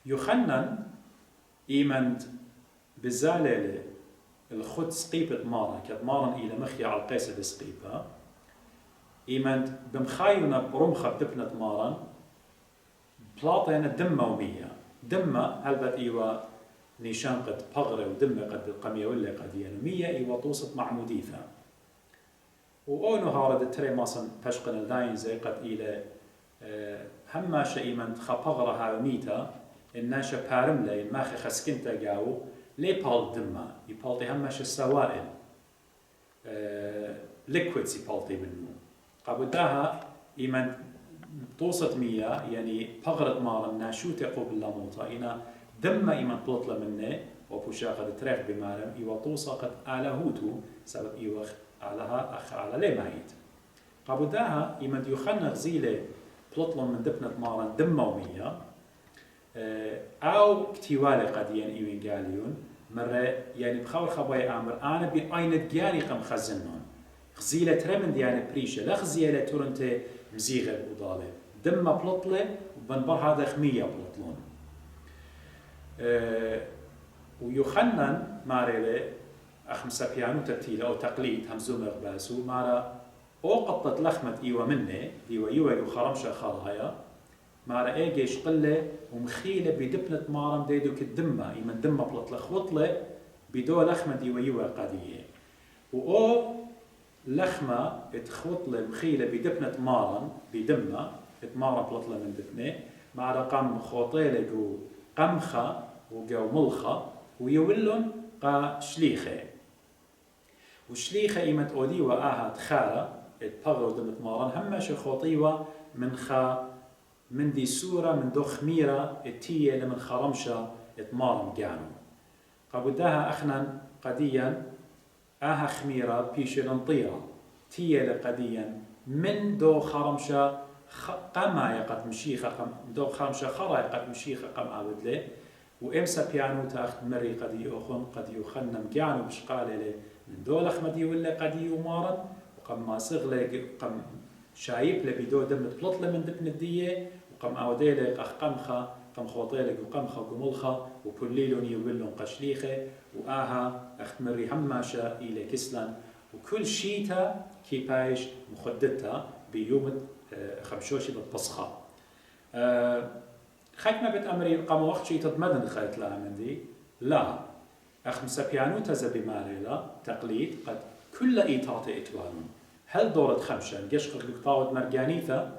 يخنن إيمن بزالة الخد سقيبة مارا كد مارا إلى مخي على القيسة بسقيبة إيمن بمخايونا برمخة بتبنت مارا بلاطينا دمة ومية دمة هلبت إيوا نيشان قد بغرة ودمة قد قمية ولا قد ينمية إيوا توسط معموديثة وأونو هارد تري ماسن بشقن الداين زي قد إلى هما شئيمن خبغرة هاوميتا الناشا بارملة الماخي خسكنتا جاو لي بال دمة يبالتي هماش السوائل ليكويدز يبالتي منه قابداها إيمان توسط مية يعني بغرت مارا ناشوتي قوب اللاموطة إنا دمة إيمان بلطلة منه وبوشا قد تريخ بمارم إيوا توسا قد آلهوتو سبب إيوا علىها أخ على لي مايت قابداها إيمان يخنى غزيلة بلطلة من دبنة مارا دمة ومية أو كتيوالي قديان إيوين قاليون مرة يعني بخور خبايا أمر أنا بأين جاري قم خزنون خزيلة ترمند يعني بريشة لا خزيلة تورنت مزيغة بوضالة دم بلطلة وبنبر هذا خمية بلطلون ويخنن ماريلة أخمسة بيانو ترتيلة أو تقليد همزو مغباسو مارا أو قطة لخمة إيوة منه إيوة يخرمشة خرايا مارا إيجيش قلة ومخيلة بدبنة مارم ديدو كالدمة إيمن دمة بلطلة خوطلة بدو لخمة ديوة قادية وأو لخمة اتخوطلة مخيلة بدبنة مارم بدمة اتمارم بلطلة من دبنة مارا قام خوطيلة جو قمخة وجو ملخة ويولون قا شليخة وشليخة إيمن تقوليوة آها تخارة اتبغروا دمة مارم هماش خوطيوة من خا من دي سورة من دو خميرة التية لمن خرمشة اتمارم جانو قابداها أخنا قديا آها خميرة بيشلن طيرة تية لقديا من دو خرمشة قما يقت مشيخة دو خرمشة خرا يقت مشيخة قم عبدله وإمسا بيانو تاخد مري قد يأخن قد يخنم جانو بشقالة من دو لخمدي ولا قد يمارن وقم ما صغلة قم شايب لبيدو دمت بلطلة من دبن الدية وقم أوديلك أخ قمخة قم خوطيلك وقمخة وقملخة وكليلون يولون قشليخة وآها أختمري هماشا إلى كسلان وكل شيتا كيبايش مخدتها بيوم خمشوشي بتبصخة خاك ما بتأمري قام وقت شي تضمدن خايت لها من دي لا أخ مسابيانو تزبي ماريلا تقليد قد كل إيطاطي إتوالون هل دورة خمشة قشقر بكتاوة مرجانيثة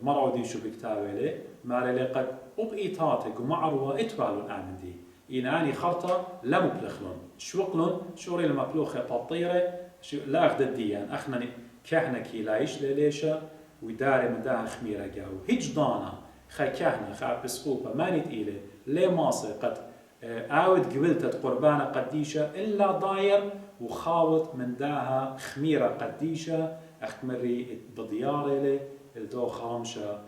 مرعودي شو بكتاوة ماريلا قد أبئيطاتك ومعروة إتوالون آمن دي إناني خرطة لا مبلخلون شوقلون شوري المبلوخة بطيرة لا أخذ الديان أخنا كهنة كيلايش لليشة ويداري مداها خميرة جاو هيج دانا خا كهنة خا بسقوبة ماني تقيلة لي ماصر قد آود قبلتت قربانة قديشة إلا ضاير وخاوط من داها خميرة قديشة أختمري بدياري لي الدو خامشة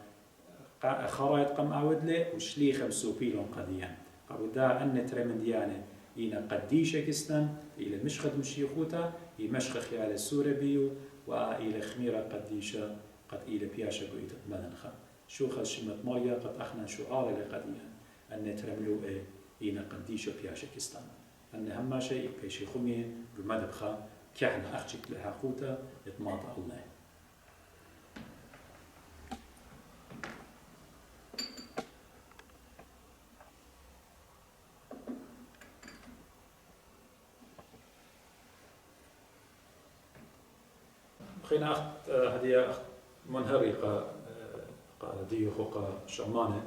خرايط قم آود لي وشليخة مسوبيلون قديان قبل دا أن ترمنديانة إينا قديشة كستن إلى مشخد مشيخوتا يمشخ خيال السورة بيو وإلى خميرة قديشة قد إلى بياشة قويت مدنخا شو خشمت مايا قد أخنا شعار لقديان أن ترملو إينا قديشة بياشة كستن أن هم شيء بيشي خمي بمدبخا كحنا أخشك لها خوتا إطماط الله خينا أخت هدية أخت منهرقة قال ديو خوقة شمانة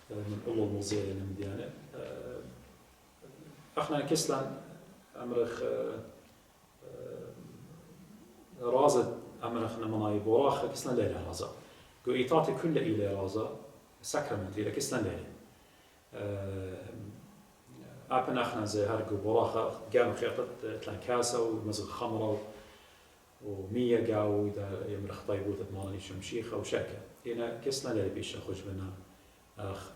من أول الموزية المديانة أخنا كسلان أمرخ رازد أمرخنا مناي براخ كسلان ليلة رازا قو إيطاتي كل إلى رازا ساكرمنتي لكسلان ليلة أبن أخنا زي هرقو براخ قام خيطت تلان كاسة ومزغ خمرة ومية قاو إذا يمرخ طيبوت مالني شمشيخة وشاكة هنا كسنا اللي بيش أخرج بنا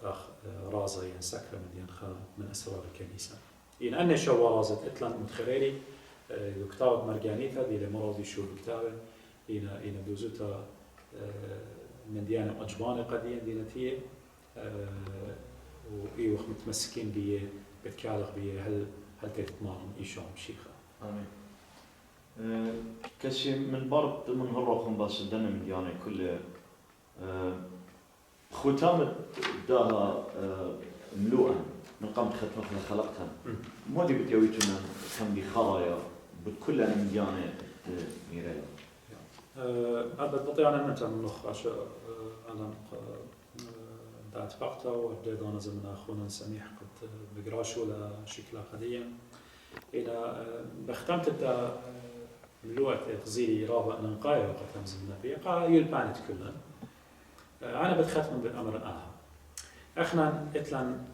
أخ رازا يعني سكرة من أسرار الكنيسة. هنا أنا شو رازت إتلان متخريري كتاب مرجانيتا دي لمرضي شو كتابه هنا دوزوتا من ديانة أجبان قديم دينتية وإيه وقت متمسكين بيه بتكالغ بيه هل تتمارن إيشام شيخة. آمين. كشي من برد من هالرقم بس الدنيا من ديانة كل ختامة داها ملوءا من قام ختمة خلقتها ما دي بتيويتنا كم دي خرايا بكل من ديانة ميرايا. هذا بطيئة أنا نخ عشان أنا دعت فقطة ورديد أنا زمن أخونا سميح قد بقراشو لشكل قديم إلى بختمت الدا ملوءة غزيري رابع ننقايا وقت زمن فيه قايل بانت كلها أنا بتختم بالأمر آها إحنا إتلان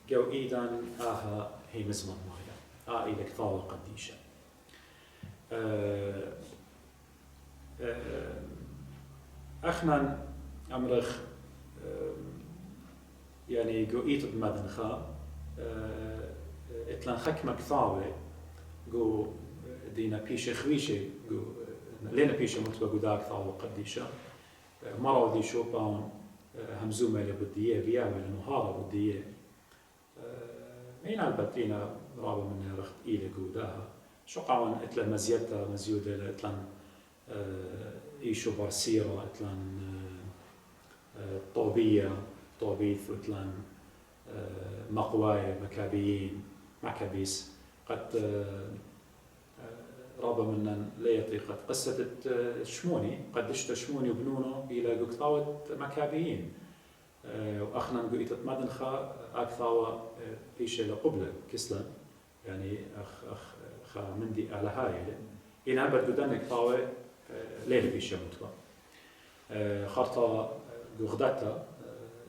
جو إيدان آها هي مزمن مايا إلى كثاوة قديشة إحنا أمرخ يعني جو إيت بمدنخا إتلان حكمة كثاوة جو دينا بيشة خويشة جو لينا بيشة متوى جو دا كثاوة قديشة مرة دي شو باون همزومة لبدية بيعمل المهارة بدية مين البتينا رابع من رخت إلى جودها شو قاون إتلا مزيتها مزيودة إتلان إيشو برسيرة إتلان طوبية طوبيث إتلان مقواية مكابيين مكابيس قد رابع من ليطي قد قصة شموني قد اشت شموني وبنونه إلى قطاوة مكابيين وأخنا نقول مدنخا أكثاوة بيشة لقبلة كسلا يعني أخ مندي على هاي إن أبد قدامي قطاوة ليلة بيشة متوا خارطة غداتا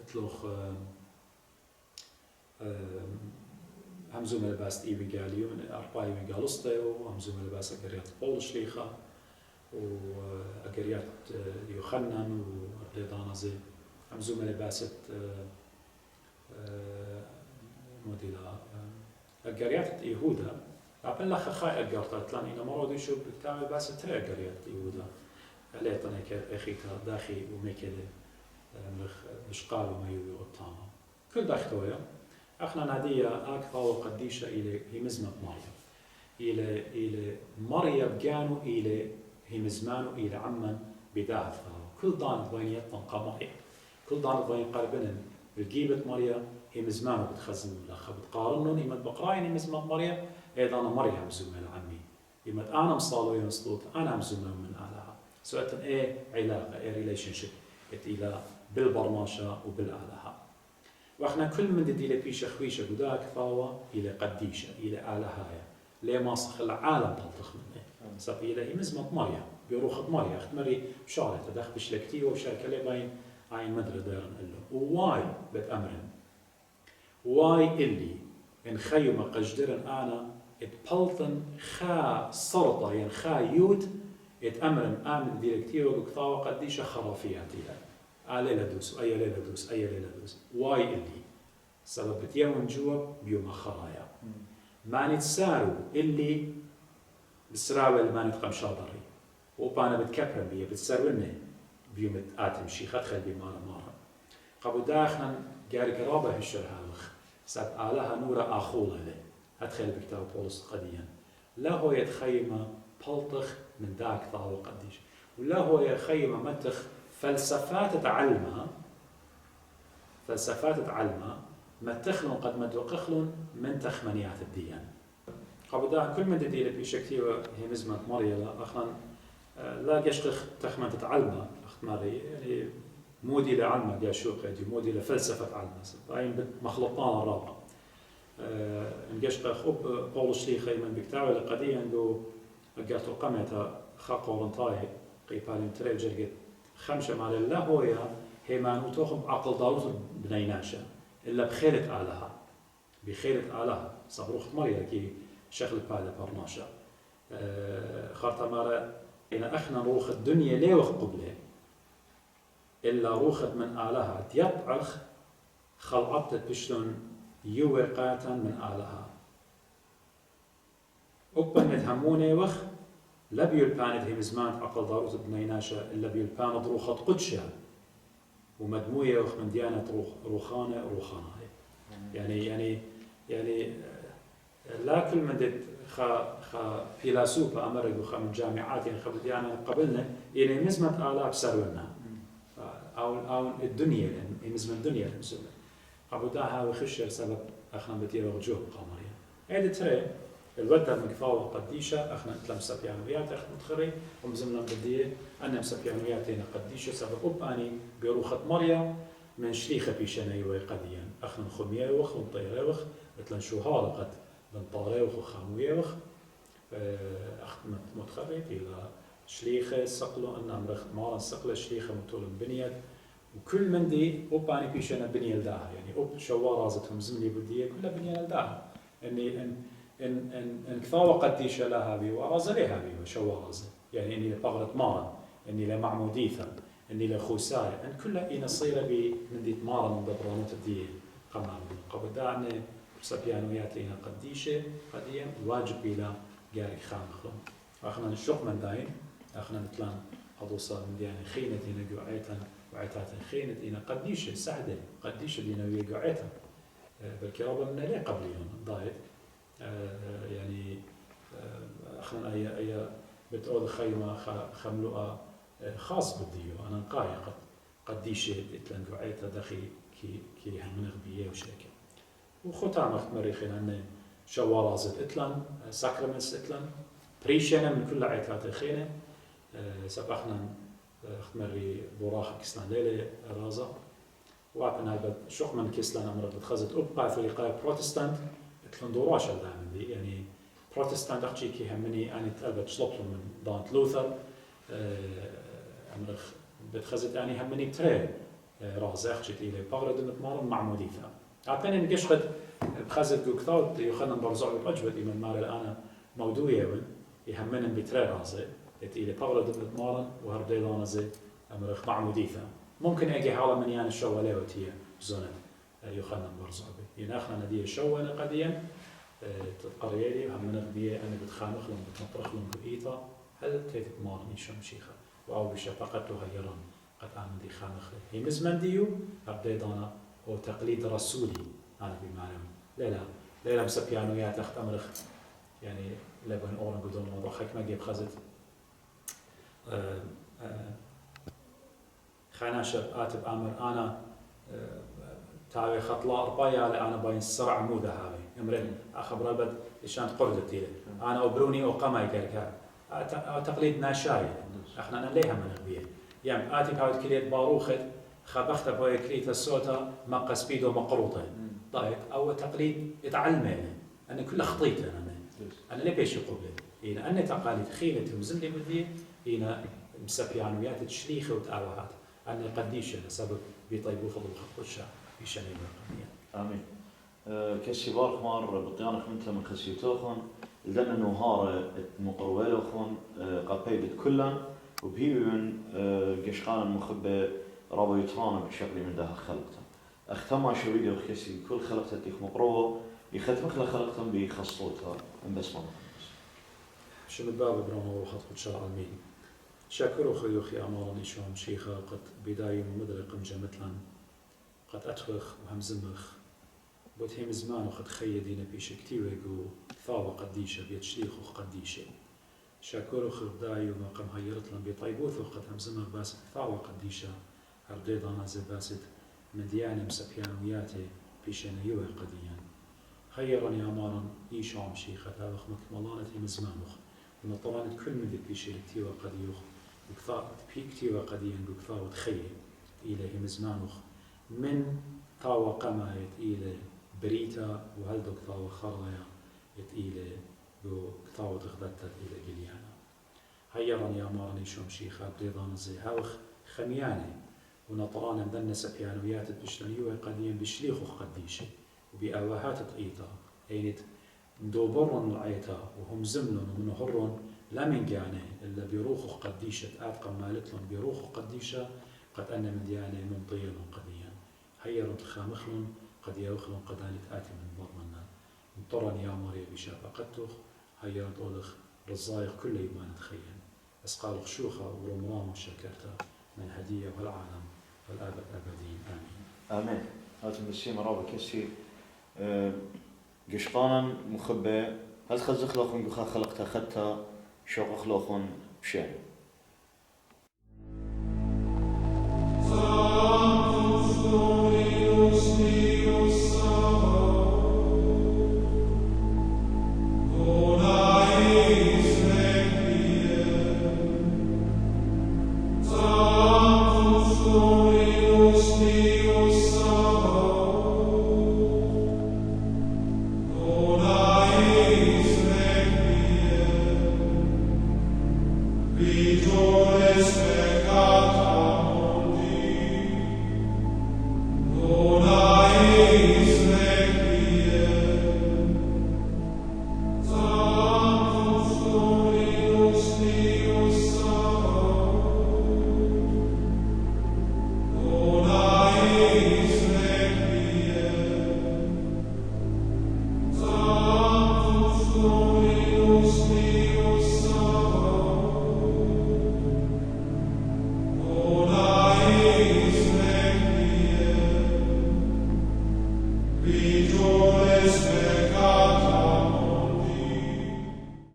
تلوخ همزوم لباس إيبي قاليو من أربعة إيبي قالسته وهمزوم لباس أجريات بولش ليخا وأجريات يوحنان ورديدانا زي همزوم لباس موديلا أجريات يهودا عبن لخ خاي أجرت أتلان إن مرة يشوف بتاع لباس ترى أجريات يهودا عليه تناك أخيتها داخي ومكده مش قالوا ما يبي غطانا كل داختويا احنا نادية أكثر وقديشة إلى همزمة مريم إلى مريم كانوا إلى همزمانو إلى عمان بداعثة كل ضان ضين يطنق مريم كل ضان ضين قلبنا بالجيبة مريم همزمانو بتخزن الأخ بتقارنون إمد بقراين همزمة مريم أيضا مريم زمة العمي إمد أنا مصالو ينصلوت أنا مزمة من آلها سؤال إيه علاقة إيه ريليشن شيب إلى بالبرماشة وبالآلها وإحنا كل من دي بيشة خويشة قداك ثاوة إلى قديشة إلى آلهاية ليه ما صخ العالم بلطخ منه سب إلى مزمة مريم بيروخ مريم اختمري بشارة تدخ بشلكتي وشارك لي باين عين مدري دايرن له وواي بتأمرن واي اللي إن خيمة قجدرن أنا اتبلطن خا سرطة ين خا يود اتأمرن آمن ديركتيو وقطاوة قديشة خرافياتي ليلة دوس أي ليلة دوس أي ليلة دوس واي اللي سبب بتيون جوا بيوم خرايا ما نتسارو اللي بسراوة ما نتقم شاطري وبانا بتكبر بيه بتساروني بيوم آتم شي خدخل بمارا مارا قبل داخنا جاري قرابة هالشر هالخ سب آلها نورا آخولة له هدخل بكتاب بولس قديا لا هو يتخيم بلطخ من داك ضاو قديش ولا هو يخيم متخ فلسفات تعلمها ما تخلون قد ما توقخلون من تخمنيات الديان قبل ده كل من دي بشكتيوة هي مزمة مريلا أخنا لا جشخ تخمن تتعلمها أخت ماري يعني مودي لعلمة جاشوق يدي مودي لفلسفة علمة باين مخلطان الرابع جشخ قول شليخي من بكتاوي القديم عنده أجرتو قمة خاقورنطاي قيبالين تري جرقت خمسة مال الله هو هي ما نوتوهم عقل داوود بنيناشا إلا بخيرة آلها بخيرة آلها صبروخ مريا كي شغل بالة برناشا خارطة مالا إن إحنا نروخ الدنيا ليه وخ قبله إلا روخت من آلها ديطعخ خلعبت بشلون يوقاتا من آلها أبنت هموني وخ لبيو الباند هم زمان عقل ضاروت بنيناشا إلا بيو الباند روخت قدشا ومدموية وخ من ديانة روخانة يعني لا كل من دت خا فيلسوف أمريكا وخا من جامعات يعني خبر ديانة قبلنا يعني مزمت آلاف سرونا أو الدنيا يعني مزمت الدنيا المسلمة قبل ده وخشر سبب أخنا بتيرا وجوه قمرية هذا ترى الودة من كفاوة قديشة أخنا نتلم سبيانويات أخنا متخري ومزمنا بديه أنا مسبيانويات هنا قديشة سبب أني بروخة مريم من شريخة بيشاني وقديا أخنا خمية وخ ونطيرة وخ مثلا شو هارقت من طارة وخ خاموية وخ أخنا متخري إلى شريخة سقلو أن أمرخ مارا سقلة شريخة مطول بنيت وكل من دي أني بيشانا بنية لداها يعني شوارازتهم زملي بديه كلها بنية لداها إني إن كفاوة قديشة لها بي وأرازة لها بي وشوارازة يعني إني لبغرة مارا إني لمعموديثا إني لخوساية إن كلها إنا صيرة بي من ديت مارا من دبرانوت الدية قبل دعني سبيانويات لنا قديشة قديم واجب إلى جارك خامخلهم أخنا نشوق من داين أخنا نتلان حضوصا من ديانة خينة دينا جوعيتا وعيتات خينة دينا قديشة سعدة قديشة دينا ويجوعيتا بالكرابة من ليه قبليهم ضايد يعني أخنا أي بتقول خيمة خملوءة خاص بالديو أنا نقايا قديشة إتلان جوعيتا داخل كي هم نغبية وشاكل وختام مريخنا أن شوارازت إتلان ساكرمنتس إتلان بريشنا من كل عيتات خينة سبقنا اختمري بوراخ كسلان ليلة رازا وعبنا هذا شوق من كسلان أمر بتخزت أبقى فريقاء بروتستانت إتلان دوراش الدعم دي يعني بروتستانت أخشي كي همني أنا تقلبت شلطهم من دانت لوثر أمر بتخزت يعني همني تري رازا أخشي تيلي بغرد متمارن معموديثا عبنا نقشقد بخزت جوكتاوت يخلنا برزع بأجود إيمان مار الآن موضوعي وين يهمنا بتري رازا إلى بغرد متمارن وهرديلان زي أمر معموديثا ممكن أجي حالا من يعني الشوالة وتيه زونة يخلنا برزع بي يناخنا نديه الشوالة قديا تقريري هم نغبيه أنا بتخانخ لهم بتنطرخ لهم بإيطا هل تيتك مارن إيشام شيخة وأو بشفقته هيران قد آمن دي خانخ هي مزمن ديو أبديدانا هو تقليد رسولي أنا بمعنى لا مسبيانويات أخت أمرخ يعني لبن أورن قدون وضخك ما جيب خزت خاناشر آتب أمر أنا تاوي خطلا أربايا لأنا باين السرع مودة هاوي امرين أخبر بد إشان قردت لي أنا أبروني وقما يكرك تقليد ناشاي إحنا نليها من غبيه يعني آتي هاوي كليت باروخت خبخت بوي كليت الصوتا ما قسبيدو مقروطة طيب أو تقليد يتعلمه أنا كل خطيته أنا ليه بيش قبله هنا أنا تقاليد خيلة وزملي بدي هنا مسبيانويات تشريخة وتآوهات أنا قديش سبب بيطيبوا فضل خطوشة في شنيبة القضية آمين كسيبار خمار بطيانك مثل من خسيتوخن لأن نهار مقرويلوخن قبيبت كلن وبيون قشقان المخبة رابيترانا بشكل من ده خلقتها اختما شويدي وخسي كل خلقتها تيخ مقروة يختم خلقتها بخصوتها من بس ما شنو باب برامو وخط خدشة آمين شاكرو خيوخي أمارني شوم شيخة قد بداية مدرق مثلا قد أتخخ وهمزمخ بوتهم زمان وقد خيدين بيش كتير يقول ثاوة قديشة بيتشليخ قديشة شاكرو خرداي ومقام هيرت لهم بيطيبوث وقد همزمخ باسد ثاوة قديشة هرديضانا زي باسد من ديانة مسبيانوياتي بيشان يوه قديا خيرني أمارا إيشام شيخة هذا مكملانة هم زمانوخ ونطلانة كل من ذي بيشي كتير قديوخ وكثاء كتير قديا وكثاء تخيل إلى هم زمانوخ من ثاوة قمايت إلى بريتا وهلدوك ثاوة خرايا إلى ثاوة غدتا إلى جليانا هيران يا مارني شوم شيخا بريضان زي هاوخ خمياني ونطرانا مدن سبيانويات بشتنيوه قديم بشليخ قديشي وبأواهات تقيتا أينت دوبرن العيتا وهم زملون ومن هرون لا من جانه إلا بيروخ قديشة آتقا مالتلون بيروخ قديشة قد أن من ديانة من طيل قديا هيا تخامخلون قد يوخلون قداني آتي من ضمنا انطرن يا مريم بشافقتك هيا طولخ رزايق كل ما نتخيل أسقال خشوخة ورمرام شكرتا من هدية والعالم والآبد أبدين آمين. آمين. هذا المسيح مرابط كسي قشقانا مخبى هل خزخ لخون بخا خلقتا خدتا شوق خلقون بشان